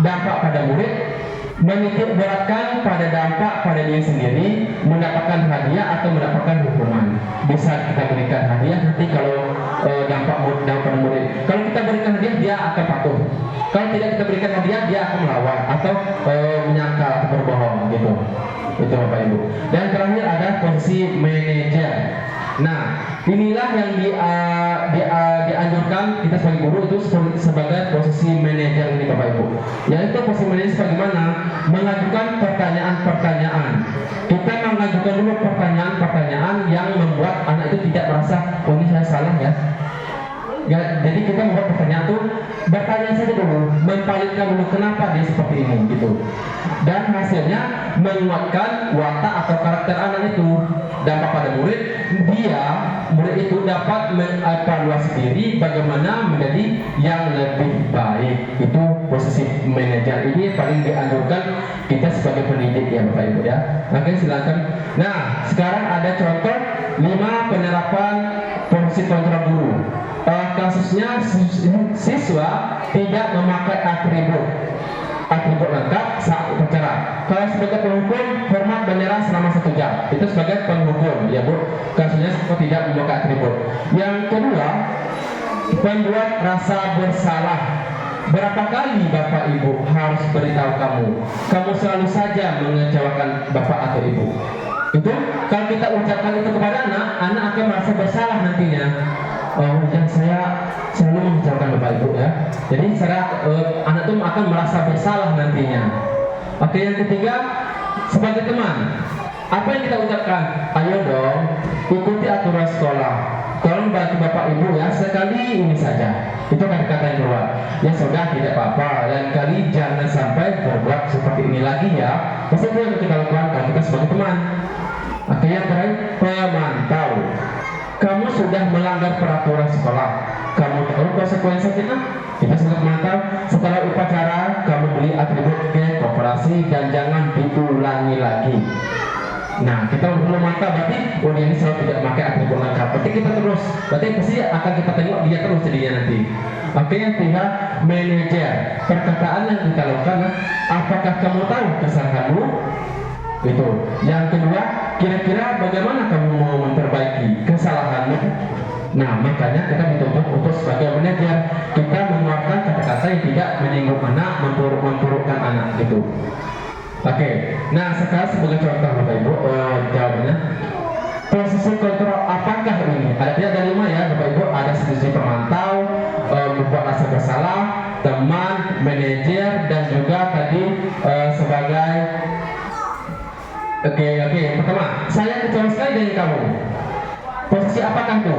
dampak pada murid menitik beratkan pada dampak pada diri sendiri, mendapatkan hadiah atau mendapatkan hukuman. Bisa kita berikan hadiah nanti kalau dampak pada murid. Kalau kita berikan hadiah dia akan patuh. Kalau tidak kita berikan hadiah dia akan melawan atau menyangkal atau berbohong gitu. Itu Bapak Ibu. Dan terakhir ada posisi manajer. Nah, inilah yang dianjurkan kita sebagai guru itu sebagai posisi manajer ini Bapak Ibu. Yaitu posisi manajer bagaimana? Mengajukan pertanyaan-pertanyaan. Kita mengajukan dulu pertanyaan-pertanyaan yang membuat anak itu tidak merasa, oh ini saya salah ya. Jadi kita membuat pertanyaan itu bertanya saja dulu, mempalingkan dulu kenapa dia seperti ini gitu. Dan hasilnya menguatkan watak atau karakter anak itu. Dampak pada murid itu dapat mengevaluasi diri bagaimana menjadi yang lebih baik. Itu posisi manajer ini paling dianjurkan kita sebagai pendidik ya Bapak Ibu ya. Oke silakan. Nah sekarang ada contoh 5 penerapan posisi kontrol guru. Kasusnya siswa tidak memakai atribut lengkap saat upacara. Kalau sebagai penghukum hormat bendera selama 1 jam. Itu sebagai penghukum ya Bu. Kasusnya siswa tidak memakai atribut. Yang kedua, membuat rasa bersalah. Berapa kali Bapak Ibu harus beritahu kamu selalu saja mengecewakan Bapak atau Ibu. Itu kalau kita ucapkan itu kepada anak akan merasa bersalah nantinya. Oh ya saya selalu mengecewakan Bapak Ibu ya. Jadi anak itu akan merasa bersalah nantinya. Oke, yang ketiga sebagai teman, apa yang kita ucapkan? Ayo dong ikuti aturan sekolah. Tolong bantu Bapak Ibu ya sekali ini saja. Itu kata-kata yang keluar. Ya sudah tidak apa-apa. Lain kali jangan sampai berbuat seperti ini lagi ya. Pasti itu yang kita lakukan kalau kita sebagai teman. Oke, yang terakhir pemantau. Kamu sudah melanggar peraturan sekolah. Kamu tahu konsekuensinya? Kita sudah memantau. Setelah upacara, kamu beli atribut ke koperasi dan jangan diulangi lagi. Nah, kita perlu memantau. Berarti, ini selalu tidak memakai atribut lengkap. Berarti kita terus. Berarti pasti akan kita tengok dia terus jadinya nanti. Oke, yang ketiga, manajer. Perkataan yang kita lakukan, apakah kamu tahu kesalahanmu? Itu. Yang kedua, kira-kira bagaimana kamu mau memperbaiki kesalahanmu? Nah, makanya kita dituntut untuk sebagai manajer kita mengeluarkan kata-kata yang tidak menyinggung anak, memburukkan anak gitu. Oke. Nah, sekarang sebagai contoh Bapak Ibu, jawabannya posisi kontrol apakah ini? Ada 5 ya Bapak Ibu. Ada sisi pemantau, membuat rasa bersalah, teman, manajer, dan juga tadi sebagai Oke, yang pertama, saya kecewa sekali dengan kamu. Posisi apakah itu?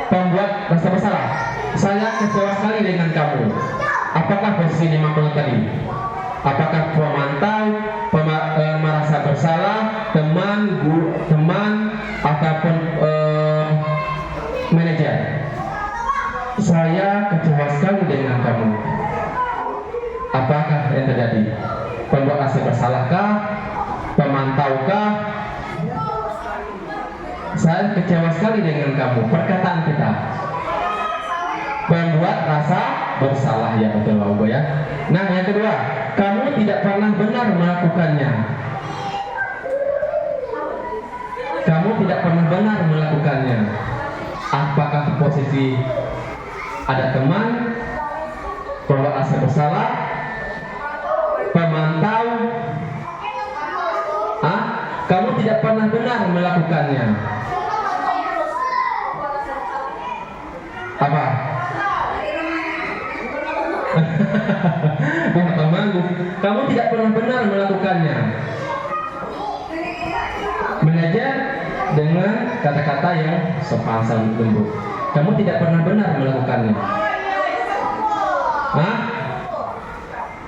Pembuat rasa bersalah. Saya kecewa sekali dengan kamu. Apakah posisi 5 poin tadi? Apakah pemantau, merasa bersalah, teman, ataupun manajer? Saya kecewa sekali dengan kamu. Apakah yang terjadi? Pembuat rasa bersalahkah? Pemantaukah? Saya kecewa sekali dengan kamu. Perkataan kita membuat rasa bersalah ya betul Bapak ya. Nah yang kedua, kamu tidak pernah benar melakukannya. Kamu tidak pernah benar melakukannya. Apakah posisi ada teman, pembuat rasa bersalah, pemantau? Kamu tidak pernah benar melakukannya. Apa? Kamu tidak pernah benar melakukannya. Manajer dengan kata-kata yang sopan lembut. Kamu tidak pernah benar melakukannya. Hah?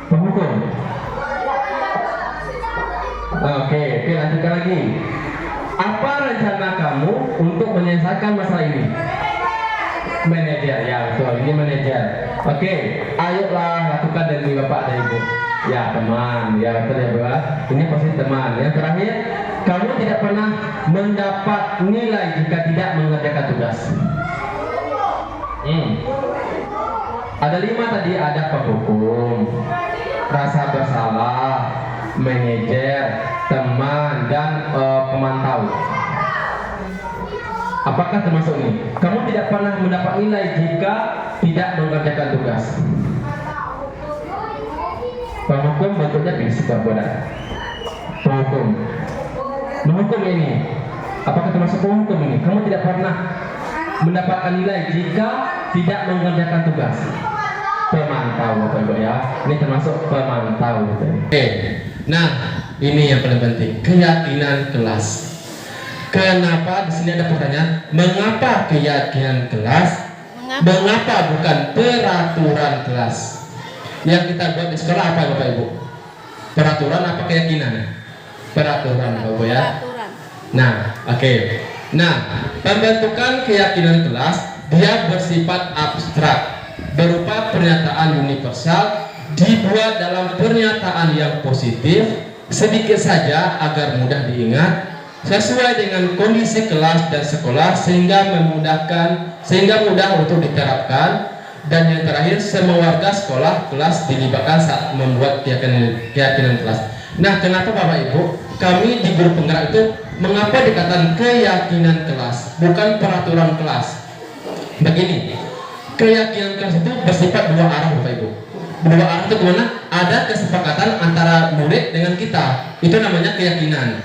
Penghukum. Oke, lanjutkan lagi. Apa rencana kamu untuk menyelesaikan masalah ini? Manajer, ya betul, ini manajer. Oke, ayolah lakukan dari bapak dan ibu. Ya teman, ya betul ya Bu. Ini posisi teman. Yang terakhir, kamu tidak pernah mendapat nilai jika tidak mengerjakan tugas. Ada 5 tadi, ada penghukum, rasa bersalah, manajer, teman, dan pemantau. Apakah termasuk ini? Kamu tidak pernah mendapat nilai jika tidak mengerjakan tugas. Penghukum bentuknya fisik berboda. Penghukum. Menghukum ini. Apakah termasuk penghukum ini? Kamu tidak pernah mendapatkan nilai jika tidak mengerjakan tugas. Pemantau, Bapak Ibu ya. Ini termasuk pemantau. Oke. Nah, ini yang paling penting, keyakinan kelas. Kenapa di sini ada pertanyaan? Mengapa keyakinan kelas? Mengapa bukan peraturan kelas? Yang kita buat di sekolah apa Bapak Ibu? Peraturan apa keyakinan? Peraturan Bapak Ibu ya. Nah, oke. Nah, pembentukan keyakinan kelas dia bersifat abstrak, berupa pernyataan universal, dibuat dalam pernyataan yang positif, sedikit saja agar mudah diingat, sesuai dengan kondisi kelas dan sekolah sehingga mudah untuk diterapkan. Dan yang terakhir, semua warga sekolah kelas dilibatkan saat membuat keyakinan kelas. Nah, kenapa Bapak Ibu kami di guru penggerak itu mengapa dikatakan keyakinan kelas bukan peraturan kelas? Begini, keyakinan kelas itu bersifat 2 arah Bapak Ibu. 2 arah itu kemana? Ada kesepakatan antara murid dengan kita, itu namanya keyakinan.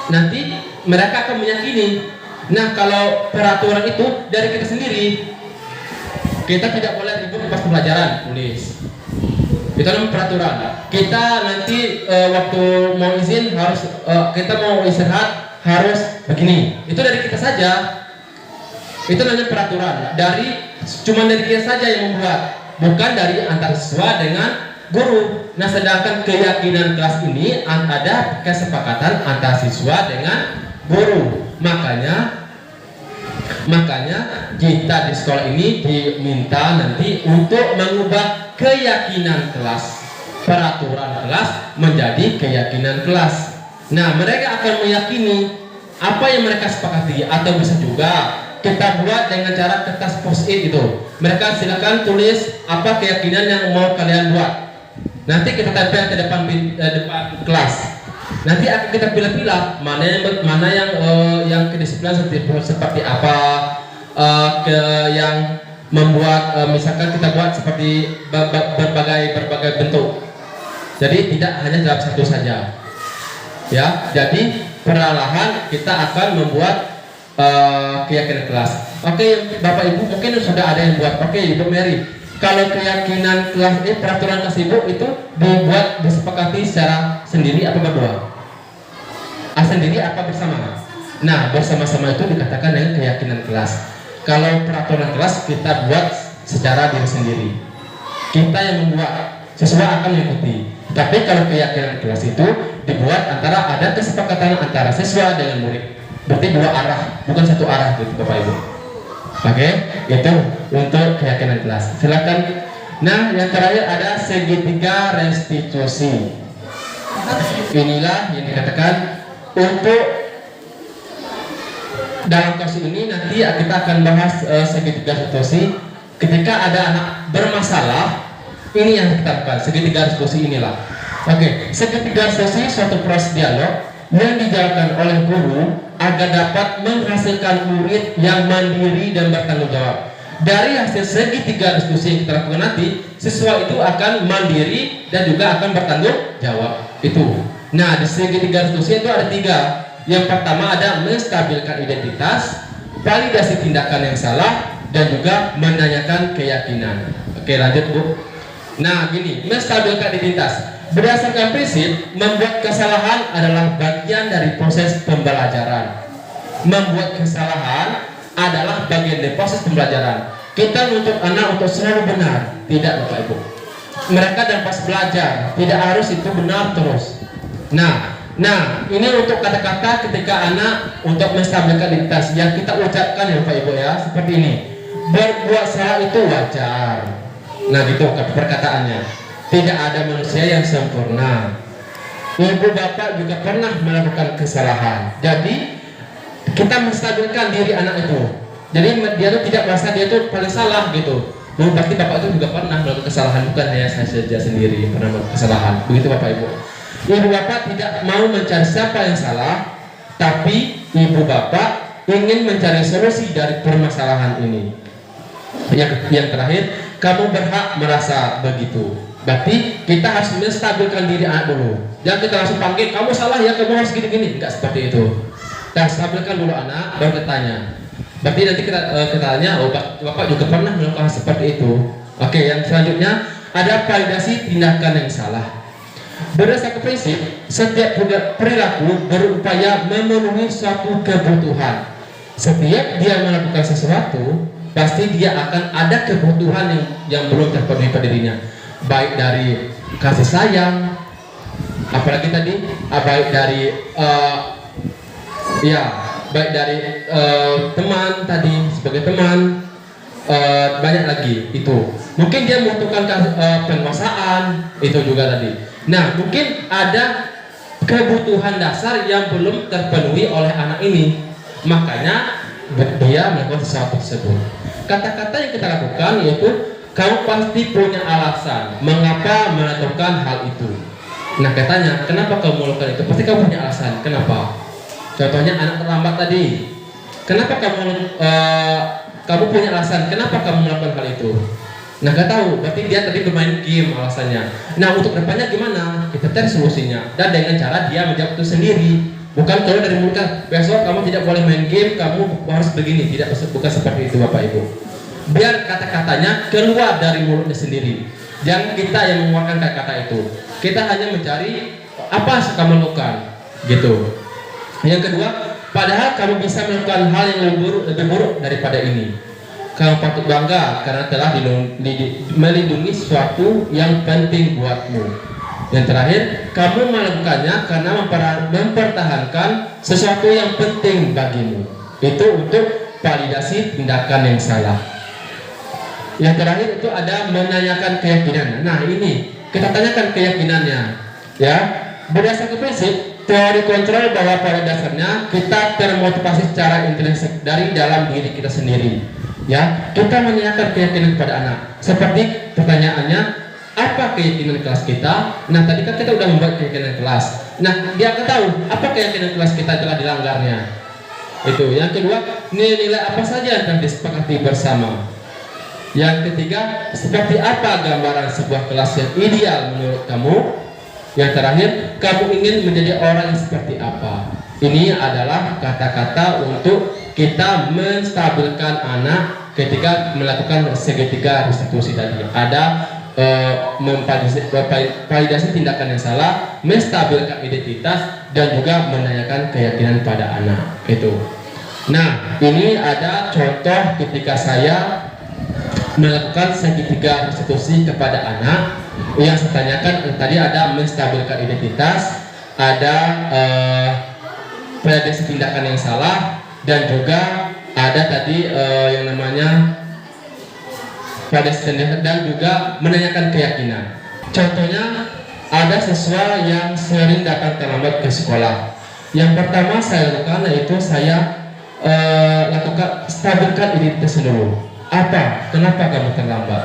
Nanti mereka akan meyakini. Nah, kalau peraturan itu dari kita sendiri, kita tidak boleh ribut pas pembelajaran, tulis. Itu namanya peraturan. Kita nanti waktu mau izin harus kita mau istirahat harus begini. Itu dari kita saja. Itu namanya peraturan. Cuma dari kita saja yang membuat, bukan dari antar siswa dengan guru. Nah, sedangkan keyakinan kelas ini ada kesepakatan antar siswa dengan guru. Makanya kita di sekolah ini diminta nanti untuk mengubah keyakinan kelas, peraturan kelas menjadi keyakinan kelas. Nah, mereka akan meyakini apa yang mereka sepakati, atau bisa juga kita buat dengan cara kertas post-it itu. Mereka silakan tulis apa keyakinan yang mau kalian buat. Nanti kita tempel ke depan kelas. Nanti akan kita pilih-pilih mana yang kedisiplinan seperti apa, yang membuat misalkan kita buat seperti berbagai bentuk. Jadi tidak hanya dalam satu saja. Ya, jadi perlahan kita akan membuat keyakinan kelas. Oke, Bapak Ibu mungkin sudah ada yang buat. Oke, Ibu Mary, kalau keyakinan kelas ini, peraturan kelas Ibu itu dibuat disepakati secara sendiri apa berdua? Sendiri apa bersama? Nah, bersama-sama itu dikatakan dengan keyakinan kelas. Kalau peraturan kelas kita buat secara diri sendiri, kita yang membuat, siswa akan mengikuti. Tapi kalau keyakinan kelas itu dibuat antara ada kesepakatan antara siswa dengan murid. Berarti 2 arah, bukan 1 arah gitu Bapak Ibu. Oke, itu untuk keyakinan kelas. Silakan. Nah, yang terakhir ada segitiga restitusi. Inilah yang dikatakan untuk dalam kasus ini nanti kita akan bahas segitiga restitusi. Ketika ada anak bermasalah, ini yang kita lakukan, segitiga restitusi inilah. Oke, segitiga restitusi suatu proses dialog yang dijalankan oleh guru agar dapat menghasilkan murid yang mandiri dan bertanggung jawab. Dari hasil segitiga restitusi yang kita lakukan nanti, siswa itu akan mandiri dan juga akan bertanggung jawab. Itu. Nah, di segitiga restitusi itu ada 3. Yang pertama ada menstabilkan identitas, validasi tindakan yang salah, dan juga menanyakan keyakinan. Oke, lanjut Bu. Nah, gini, menstabilkan identitas. Berdasarkan prinsip, membuat kesalahan adalah bagian dari proses pembelajaran. Membuat kesalahan adalah bagian dari proses pembelajaran. Kita menuntut anak untuk selalu benar, tidak Bapak Ibu. mereka dan pas belajar. Tidak harus itu benar terus. Nah, ini untuk kata-kata ketika anak untuk menstabilkan identitas yang kita ucapkan ya Bapak Ibu ya, seperti ini. Berbuat salah itu wajar. Nah gitu perkataannya. Tidak ada manusia yang sempurna. Ibu bapak juga pernah melakukan kesalahan. Jadi kita menstabilkan diri anak itu. Jadi dia tuh tidak merasa dia tuh paling salah gitu. Pasti bapak itu juga pernah melakukan kesalahan, bukan hanya saya saja sendiri pernah melakukan kesalahan. Begitu Bapak Ibu. Ibu bapak tidak mau mencari siapa yang salah, tapi ibu bapak ingin mencari solusi dari permasalahan ini. Yang terakhir, kamu berhak merasa begitu. Berarti kita harus menstabilkan diri anak dulu. Jangan kita langsung panggil, kamu salah ya, kamu harus gini-gini. Enggak seperti itu. Kita stabilkan dulu anak, baru kita tanya. Berarti nanti kita tanya, oh bapak juga pernah melakukan seperti itu. Oke, yang selanjutnya ada validasi tindakan yang salah. Berdasarkan prinsip, setiap perilaku berupaya memenuhi suatu kebutuhan. Setiap dia melakukan sesuatu, pasti dia akan ada kebutuhan yang belum terpenuhi pada dirinya. Baik dari kasih sayang, apalagi tadi, baik dari baik dari teman tadi, sebagai teman, banyak lagi itu. Mungkin dia membutuhkan penguasaan, itu juga tadi. Nah, mungkin ada kebutuhan dasar yang belum terpenuhi oleh anak ini, makanya dia melakukan sesuatu tersebut. Kata-kata yang kita lakukan yaitu, kamu pasti punya alasan mengapa melakukan hal itu. Nah, katanya, kenapa kamu melakukan itu? Pasti kamu punya alasan. Kenapa? Contohnya anak terlambat tadi. Kenapa kamu punya alasan? Kenapa kamu melakukan hal itu? Nah, gak tahu. Berarti dia tadi bermain game alasannya. Nah, untuk depannya gimana? Kita cari solusinya. Dan dengan cara dia menjawab itu sendiri. Bukan kalau dari mulutnya, besok kamu tidak boleh main game, kamu harus begini. Tidak, bukan seperti itu Bapak Ibu. Biar kata-katanya keluar dari mulutnya sendiri. Jangan kita yang mengeluarkan kata-kata itu. Kita hanya mencari apa yang kamu lakukan, gitu. Yang kedua, padahal kamu bisa melakukan hal yang lebih buruk daripada ini. Kamu patut bangga karena telah melindungi sesuatu yang penting buatmu. Yang terakhir, kamu melakukannya karena mempertahankan sesuatu yang penting bagimu. Itu untuk validasi tindakan yang salah. Yang terakhir itu ada menanyakan keyakinan. Nah, ini kita tanyakan keyakinannya, ya. Berdasarkan prinsip teori kontrol bahwa pada dasarnya kita termotivasi secara intrinsik dari dalam diri kita sendiri, ya. Kita menanyakan keyakinan kepada anak. Seperti pertanyaannya, apa keyakinan kelas kita? Nah, tadi kan kita udah membuat keyakinan kelas. Nah, dia akan tahu apa keyakinan kelas kita telah dilanggarnya. Itu. Yang kedua, nilai apa saja yang telah disepakati bersama. Yang ketiga, seperti apa gambaran sebuah kelas yang ideal menurut kamu? Yang terakhir, kamu ingin menjadi orang yang seperti apa? Ini adalah kata-kata untuk kita menstabilkan anak ketika melakukan segitiga restitusi tadi. Ada validasi tindakan yang salah, menstabilkan identitas, dan juga menanyakan keyakinan pada anak. Itu. Nah, ini ada contoh ketika saya melakukan segitiga restitusi kepada anak. Yang saya tanyakan tadi ada menstabilkan identitas, ada validasi tindakan yang salah, dan juga ada tadi yang namanya validasi tindakan, dan juga menanyakan keyakinan. Contohnya ada siswa yang sering datang terlambat ke sekolah. Yang pertama saya lakukan yaitu saya lakukan stabilkan identitas dulu. Apa? Kenapa kamu terlambat?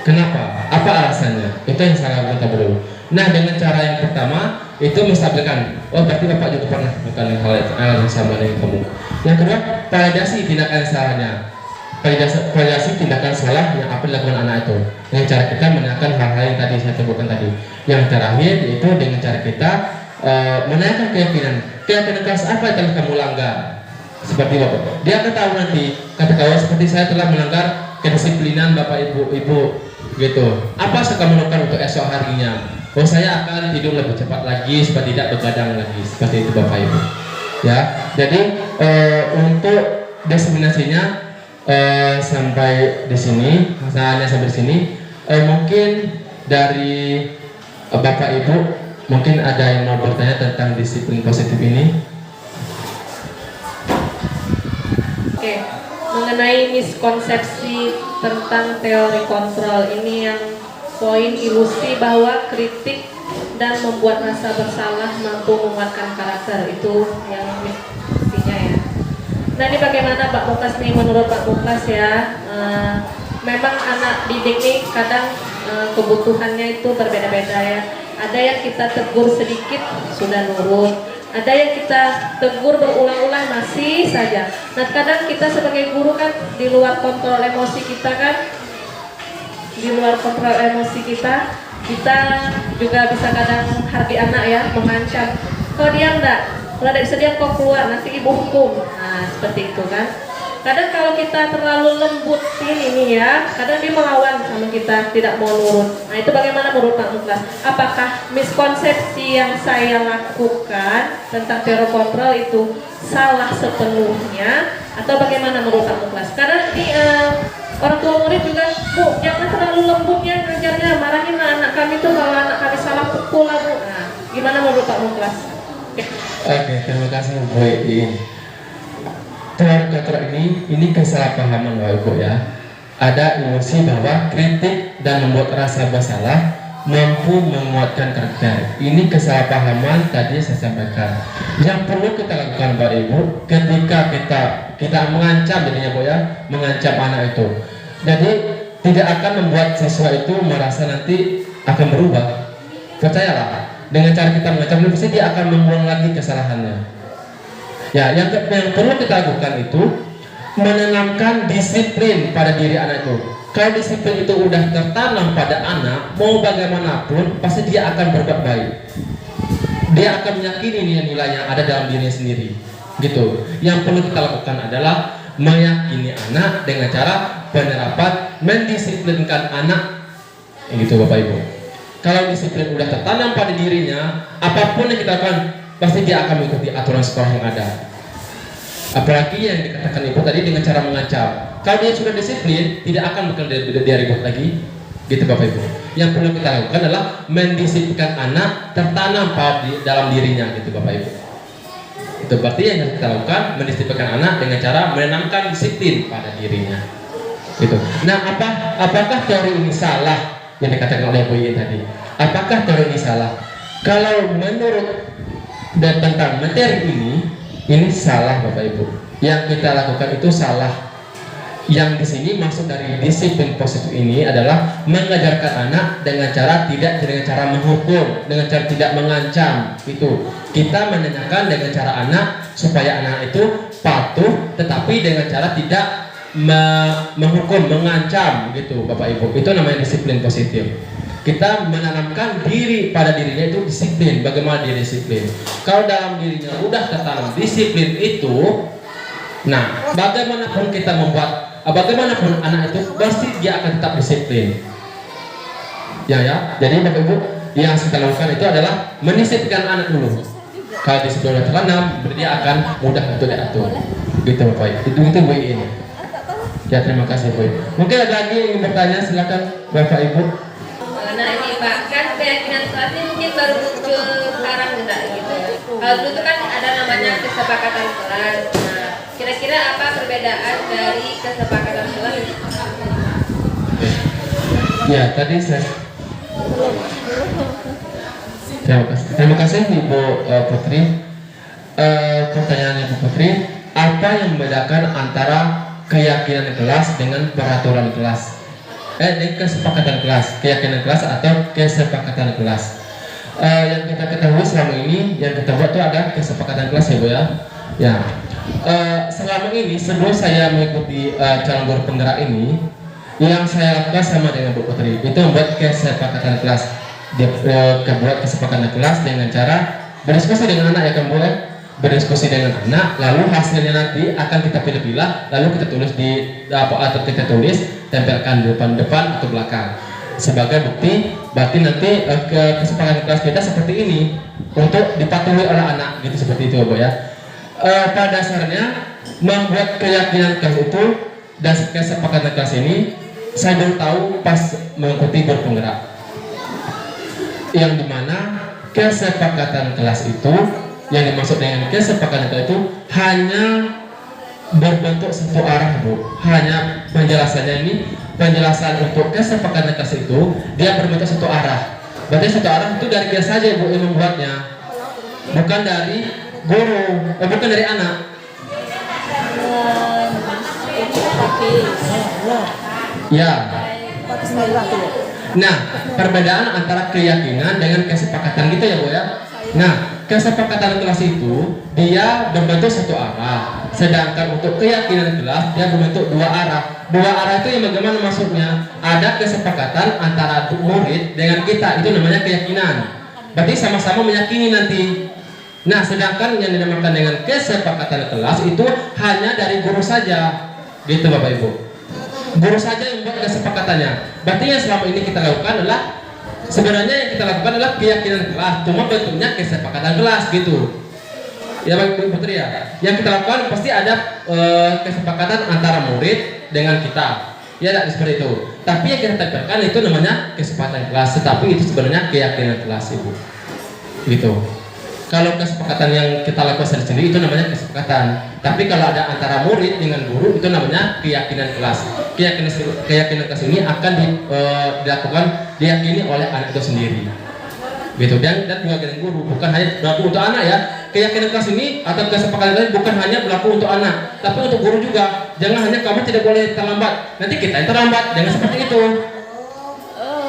Kenapa? Apa alasannya? Itu yang saya lakukan dulu. Nah, dengan cara yang pertama itu menstabilkan. Oh, berarti Bapak juga pernah melakukan hal yang sama dengan kamu. Yang kedua, validasi tindakan salahnya. Validasi tindakan salah yang apa dilakukan anak itu. Dengan cara kita menanyakan hal-hal yang tadi saya sebutkan tadi. Yang terakhir yaitu dengan cara kita menanyakan keyakinan. Keyakinan kelas apa yang telah kamu langgar? Seperti Bapak. Dia akan tahu nanti. Kata kawan seperti saya telah melanggar kedisiplinan Bapak Ibu, gitu. Apa yang kamu lakukan untuk esok harinya? Oh, saya akan tidur lebih cepat lagi supaya tidak begadang lagi. Seperti itu Bapak Ibu. Ya. Jadi untuk diseminasinya sampai di sini, hanya sampai di sini. Mungkin dari Bapak Ibu mungkin ada yang mau bertanya tentang disiplin positif ini. Oke, mengenai miskonsepsi tentang teori kontrol ini yang poin ilusi bahwa kritik dan membuat rasa bersalah mampu menguatkan karakter, itu yang mestinya ya. Nah ini bagaimana Pak Muklas nih, menurut Pak Muklas ya, memang anak didik nih kadang kebutuhannya itu berbeda-beda ya. Ada yang kita tegur sedikit sudah nurut, ada yang kita tegur berulang-ulang masih saja. Nah kadang kita sebagai guru kan di luar kontrol emosi kita kan, kita juga bisa kadang menghadapi anak ya, mengancam. Kalau dia enggak bisa dia kok keluar, nanti ibu hukum. Nah seperti itu kan. Kadang kalau kita terlalu lembutin ini ya, kadang dia melawan sama kita, tidak mau nurut. Nah itu bagaimana menurut Pak Muklas? Apakah miskonsepsi yang saya lakukan tentang teori kontrol itu salah sepenuhnya, atau bagaimana menurut Pak Muklas? Karena ini orang tua murid juga, Bu, jangan terlalu lembut ya ngajarnya, marahin anak kami tuh kalau anak kami salah pukul lah Bu. Nah, gimana menurut Pak Muklas? Oke, terima kasih Bu Iin. Teori kontrol ini kesalahpahaman Bapak Ibu ya. Ada ilusi bahwa kritik dan membuat rasa bersalah mampu menguatkan karakter. Ini kesalahpahaman tadi saya sampaikan. Yang perlu kita lakukan Bapak Ibu ketika kita mengancam jadinya Bu ya, mengancam anak itu. Jadi tidak akan membuat siswa itu merasa nanti akan berubah. Percayalah, dengan cara kita mengancam pasti dia akan mengulang lagi kesalahannya. Ya, yang perlu kita lakukan itu menanamkan disiplin pada diri anak itu. Kalau disiplin itu udah tertanam pada anak, mau bagaimanapun pasti dia akan berbuat baik. Dia akan meyakini nilai-nilai yang ada dalam dirinya sendiri. Gitu. Yang perlu kita lakukan adalah meyakini anak dengan cara penerapan mendisiplinkan anak. Gitu Bapak Ibu. Kalau disiplin udah tertanam pada dirinya, apapun yang kita lakukan pasti dia akan mengikuti aturan sekolah yang ada. Apalagi yang dikatakan Ibu tadi dengan cara mengancam. Kalau dia sudah disiplin, tidak akan dia ribut lagi. Gitu Bapak Ibu. Yang perlu kita lakukan adalah mendisiplinkan anak tertanam dalam dirinya, gitu Bapak Ibu. Itu berarti yang harus kita lakukan, mendisiplinkan anak dengan cara menanamkan disiplin pada dirinya. Gitu. Nah, apakah teori ini salah yang dikatakan oleh Bu Iin tadi? Apakah teori ini salah? Kalau menurut dan tentang materi ini salah Bapak Ibu. Yang kita lakukan itu salah. Yang di sini maksud dari disiplin positif ini adalah mengajarkan anak dengan cara menghukum, dengan cara tidak mengancam. Itu kita menanyakan dengan cara anak supaya anak itu patuh, tetapi dengan cara tidak menghukum, mengancam gitu Bapak Ibu. Itu namanya disiplin positif. Kita menanamkan diri pada dirinya itu disiplin. Bagaimana dia disiplin? Kalau dalam dirinya udah tertanam disiplin itu, nah bagaimanapun kita bagaimanapun anak itu pasti dia akan tetap disiplin. Ya. Jadi Bapak Ibu, yang kita lakukan itu adalah mendisiplinkan anak dulu. Kalau disiplin udah tertanam, berarti dia akan mudah untuk diatur. Gitu Bapak Ibu. Itu Bu ini. Ya, terima kasih Bu. Mungkin ada lagi yang ingin bertanya, silakan Bapak Ibu. Nah ini Pak, kan keyakinan kelas ini mungkin baru muncul sekarang enggak gitu. Kalau dulu itu kan ada namanya kesepakatan kelas. Nah, kira-kira apa perbedaan dari kesepakatan kelas? Ya, tadi saya terima kasih Ibu Putri. Pertanyaan Ibu Putri, apa yang membedakan antara keyakinan kelas dengan peraturan kelas? Kesepakatan kelas, keyakinan kelas atau kesepakatan kelas. Yang kita ketahui selama ini, yang kita buat itu ada kesepakatan kelas ya Bu ya. Ya. Selama ini sebelum saya mengikuti calon guru penggerak ini, yang saya lakukan sama dengan Bu Putri itu membuat kesepakatan kelas. Dia buat kesepakatan kelas dengan cara berdiskusi dengan anak ya kan Bu ya. Berdiskusi dengan anak, lalu hasilnya nanti akan kita pilih-pilih, lalu kita tulis atau kita tulis, tempelkan di depan atau belakang sebagai bukti. Berarti nanti kesepakatan kelas kita seperti ini untuk dipatuhi oleh anak, gitu seperti itu Bu ya. Pada dasarnya membuat keyakinan kelas itu dan kesepakatan kelas ini saya baru tahu pas mengikuti berpenggerak, yang dimana kesepakatan kelas itu, yang dimaksud dengan kesepakatan kelas itu hanya berbentuk satu arah, Bu. Hanya penjelasannya ini, penjelasan untuk kesepakatan kelas itu dia berbentuk satu arah. Berarti satu arah itu dari dia saja, Bu, yang membuatnya, bukan dari guru, bukan dari anak. Ya. Nah, perbedaan antara keyakinan dengan kesepakatan gitu ya, Bu ya. Nah, kesepakatan kelas itu dia berbentuk satu arah, sedangkan untuk keyakinan kelas dia berbentuk dua arah. Dua arah itu yang bagaimana maksudnya? Ada kesepakatan antara murid dengan kita, itu namanya keyakinan. Berarti sama-sama meyakini nanti. Nah, sedangkan yang dinamakan dengan kesepakatan kelas itu hanya dari guru saja. Gitu Bapak Ibu. Guru saja yang membuat kesepakatannya. Berarti yang selama ini kita lakukan adalah sebenarnya yang kita lakukan adalah keyakinan kelas, cuma bentuknya kesepakatan kelas gitu. Ya Bapak Ibu Putri ya. Yang kita lakukan pasti ada kesepakatan antara murid dengan kita. Ya tidak seperti itu. Tapi yang kita tempelkan itu namanya kesepakatan kelas, tetapi itu sebenarnya keyakinan kelas Ibu. Gitu. Kalau kesepakatan yang kita lakukan sendiri itu namanya kesepakatan. Tapi kalau ada antara murid dengan guru itu namanya keyakinan kelas. Keyakinan kelas ini akan dilakukan, diyakini oleh anak itu sendiri. Gitu. Dan juga dengan guru, bukan hanya berlaku untuk anak ya. Keyakinan kelas ini atau kesepakatan kelas bukan hanya berlaku untuk anak, tapi untuk guru juga. Jangan hanya kamu tidak boleh terlambat, nanti kita yang terlambat. Jangan seperti itu.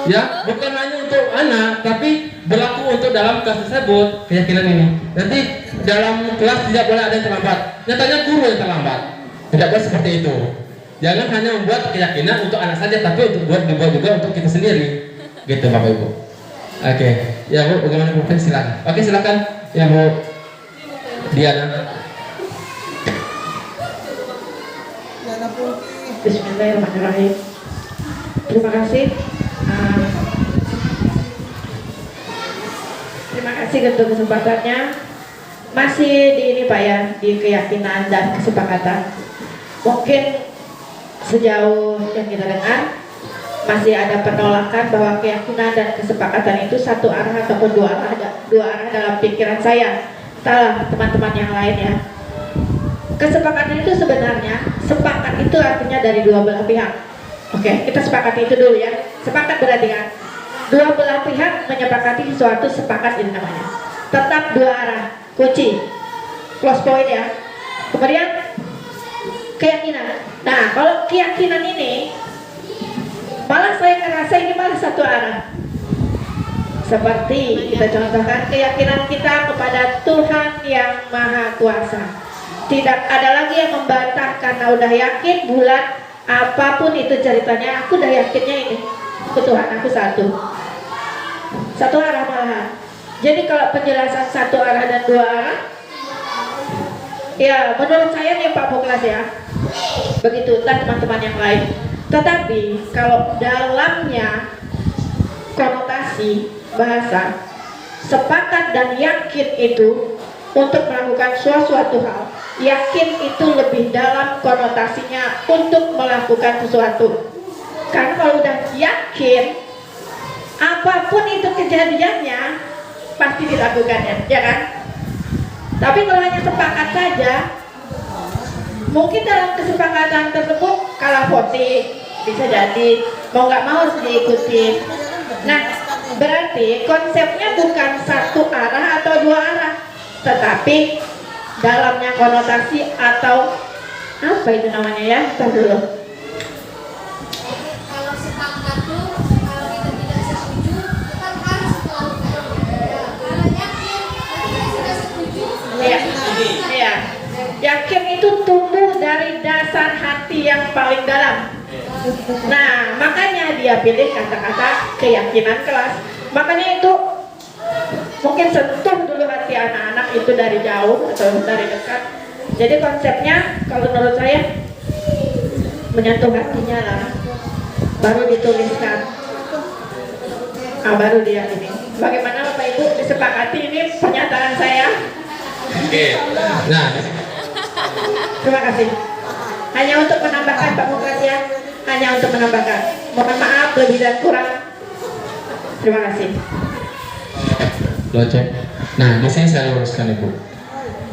Ya, bukan hanya untuk anak, tapi berlaku untuk dalam kelas tersebut, keyakinan ini. Nanti dalam kelas tidak boleh ada yang terlambat. Nyatanya guru yang terlambat. Tidak boleh seperti itu. Jangan hanya membuat keyakinan untuk anak saja, tapi dibuat juga untuk kita sendiri. Gitu Bapak Ibu. Oke, ya Bu, bagaimana Bu? Silakan. Oke, silakan. Ya Bu Diana. Bismillahirrahmanirrahim. Terima kasih. Terima kasih untuk kesempatannya. Masih di ini Pak ya, di keyakinan dan kesepakatan. Mungkin sejauh yang kita dengar masih ada penolakan bahwa keyakinan dan kesepakatan itu satu arah ataupun dua arah dalam pikiran saya. Salah teman-teman yang lain ya. Kesepakatan itu sebenarnya, sepakat itu artinya dari dua belah pihak. Oke, kita sepakati itu dulu ya. Sepakat berarti kan dua belah pihak menyepakati sesuatu, sepakat ini namanya. Tetap dua arah, kunci, close point ya. Kemudian keyakinan. Nah, kalau keyakinan ini malah saya ngerasa ini malah satu arah. Seperti kita contohkan keyakinan kita kepada Tuhan yang Maha Kuasa. Tidak ada lagi yang membantah karena udah yakin bulat. Apapun itu ceritanya, aku udah yakinnya ini ke Tuhan aku satu arah malahan. Jadi kalau penjelasan satu arah dan dua arah, ya menurut saya nih Pak Poklas ya, begitu dan teman-teman yang lain. Tetapi kalau dalamnya konotasi bahasa sepakat dan yakin itu untuk melakukan suatu hal, yakin itu lebih dalam konotasinya untuk melakukan sesuatu. Karena kalau udah yakin, apapun itu kejadiannya pasti dilakukannya, ya kan? Tapi kalau hanya sepakat saja, mungkin dalam kesepakatan tersebut kalah voting, bisa jadi mau nggak mau harus diikuti. Nah, berarti konsepnya bukan satu arah atau dua arah, tetapi dalamnya konotasi atau apa itu namanya ya? Entar dulu. Kalau sepakat tuh, kalau kita tidak setuju, kita harus melakukan. Kalau yakin, kita sudah setuju. Iya. Yakin itu tumbuh dari dasar hati yang paling dalam. Nah, makanya dia pilih kata-kata keyakinan kelas. Makanya itu mungkin sentuh dulu hati anak-anak itu dari jauh atau dari dekat. Jadi konsepnya kalau menurut saya menyentuh hatinya lah, baru dituliskan, baru dia ini. Bagaimana Bapak Ibu disepakati ini pernyataan saya? Oke. Nah, Terima kasih. Hanya untuk menambahkan Pak Muklas ya, hanya hanya untuk menambahkan. Mohon maaf lebih dan kurang. Terima kasih. Locek. Nah, di sini saya luruskan Ibu.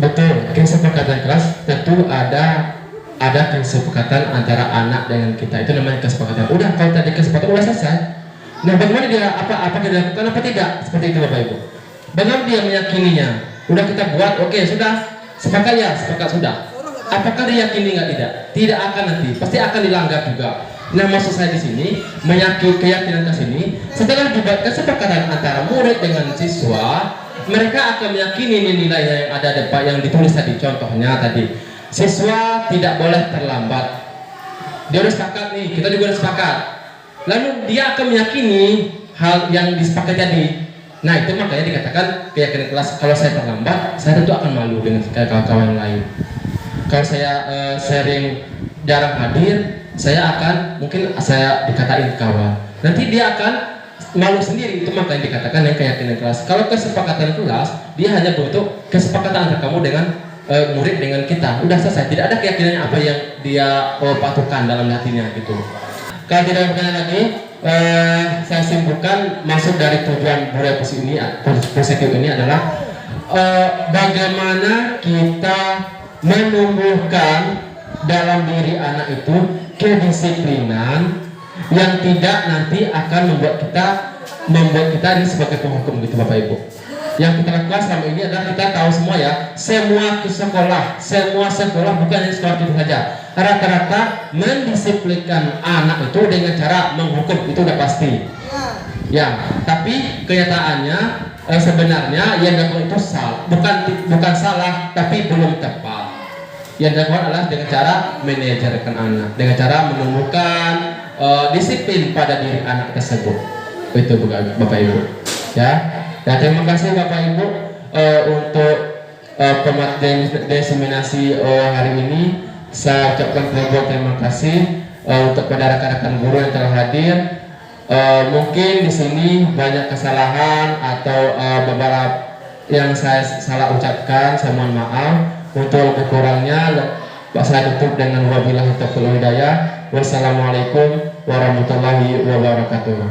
Betul, kesepakatan kelas tentu ada kesepakatan antara anak dengan kita. Itu namanya kesepakatan. Udah, kalau tadi kesepakatan udah selesai. Nah, bagaimana dia apakah dilakukan apa tidak? Seperti itu Bapak Ibu. Bagaimana dia meyakininya? Udah kita buat, oke, sudah sepakat ya, sepakat sudah. Apakah dia yakini nggak tidak? Tidak akan nanti, pasti akan dilanggar juga. Nah, maksud saya di sini meyakini keyakinan ke sini. Setelah dibuat kesepakatan antara murid dengan siswa, mereka akan meyakini nilai yang ada depan yang ditulis tadi. Contohnya tadi, siswa tidak boleh terlambat. Dia udah sepakat nih, kita juga udah sepakat. Lalu dia akan meyakini hal yang disepakati tadi. Nah, itu makanya dikatakan keyakinan kelas. Kalau saya terlambat, saya tentu akan malu dengan kawan-kawan yang lain. Kalau saya sering jarang hadir, mungkin saya dikatain kawan. Nanti dia akan malu sendiri. Itu makanya dikatakan yang keyakinan kelas. Kalau kesepakatan kelas, dia hanya bentuk kesepakatan antara kamu dengan murid dengan kita. Udah selesai. Tidak ada keyakinannya apa yang dia patuhkan dalam hatinya gitu. Kalau tidak berkenan lagi, saya simpulkan maksud dari tujuan budaya positif ini adalah bagaimana kita menumbuhkan dalam diri anak itu kedisiplinan yang tidak nanti akan membuat kita ini sebagai penghukum gitu Bapak Ibu. Yang kita lakukan selama ini adalah kita tahu semua ya, semua sekolah bukan hanya sekolah itu saja. Rata-rata mendisiplinkan anak itu dengan cara menghukum, itu udah pasti. Ya, tapi kenyataannya sebenarnya yang dilakukan itu bukan salah, tapi belum tepat. Yang dilakukan adalah dengan cara manajerkan anak, dengan cara menumbuhkan disiplin pada diri anak tersebut. Itu Bapak Ibu. Ya, dan terima kasih Bapak Ibu untuk diseminasi hari ini. Saya ucapkan terima kasih untuk pada rekan-rekan guru yang telah hadir. Mungkin di sini banyak kesalahan atau beberapa yang saya salah ucapkan, saya mohon maaf. Untuk kurangnya saya tutup dengan wabillahi taufiq wal hidayah. Wassalamualaikum warahmatullahi wabarakatuh.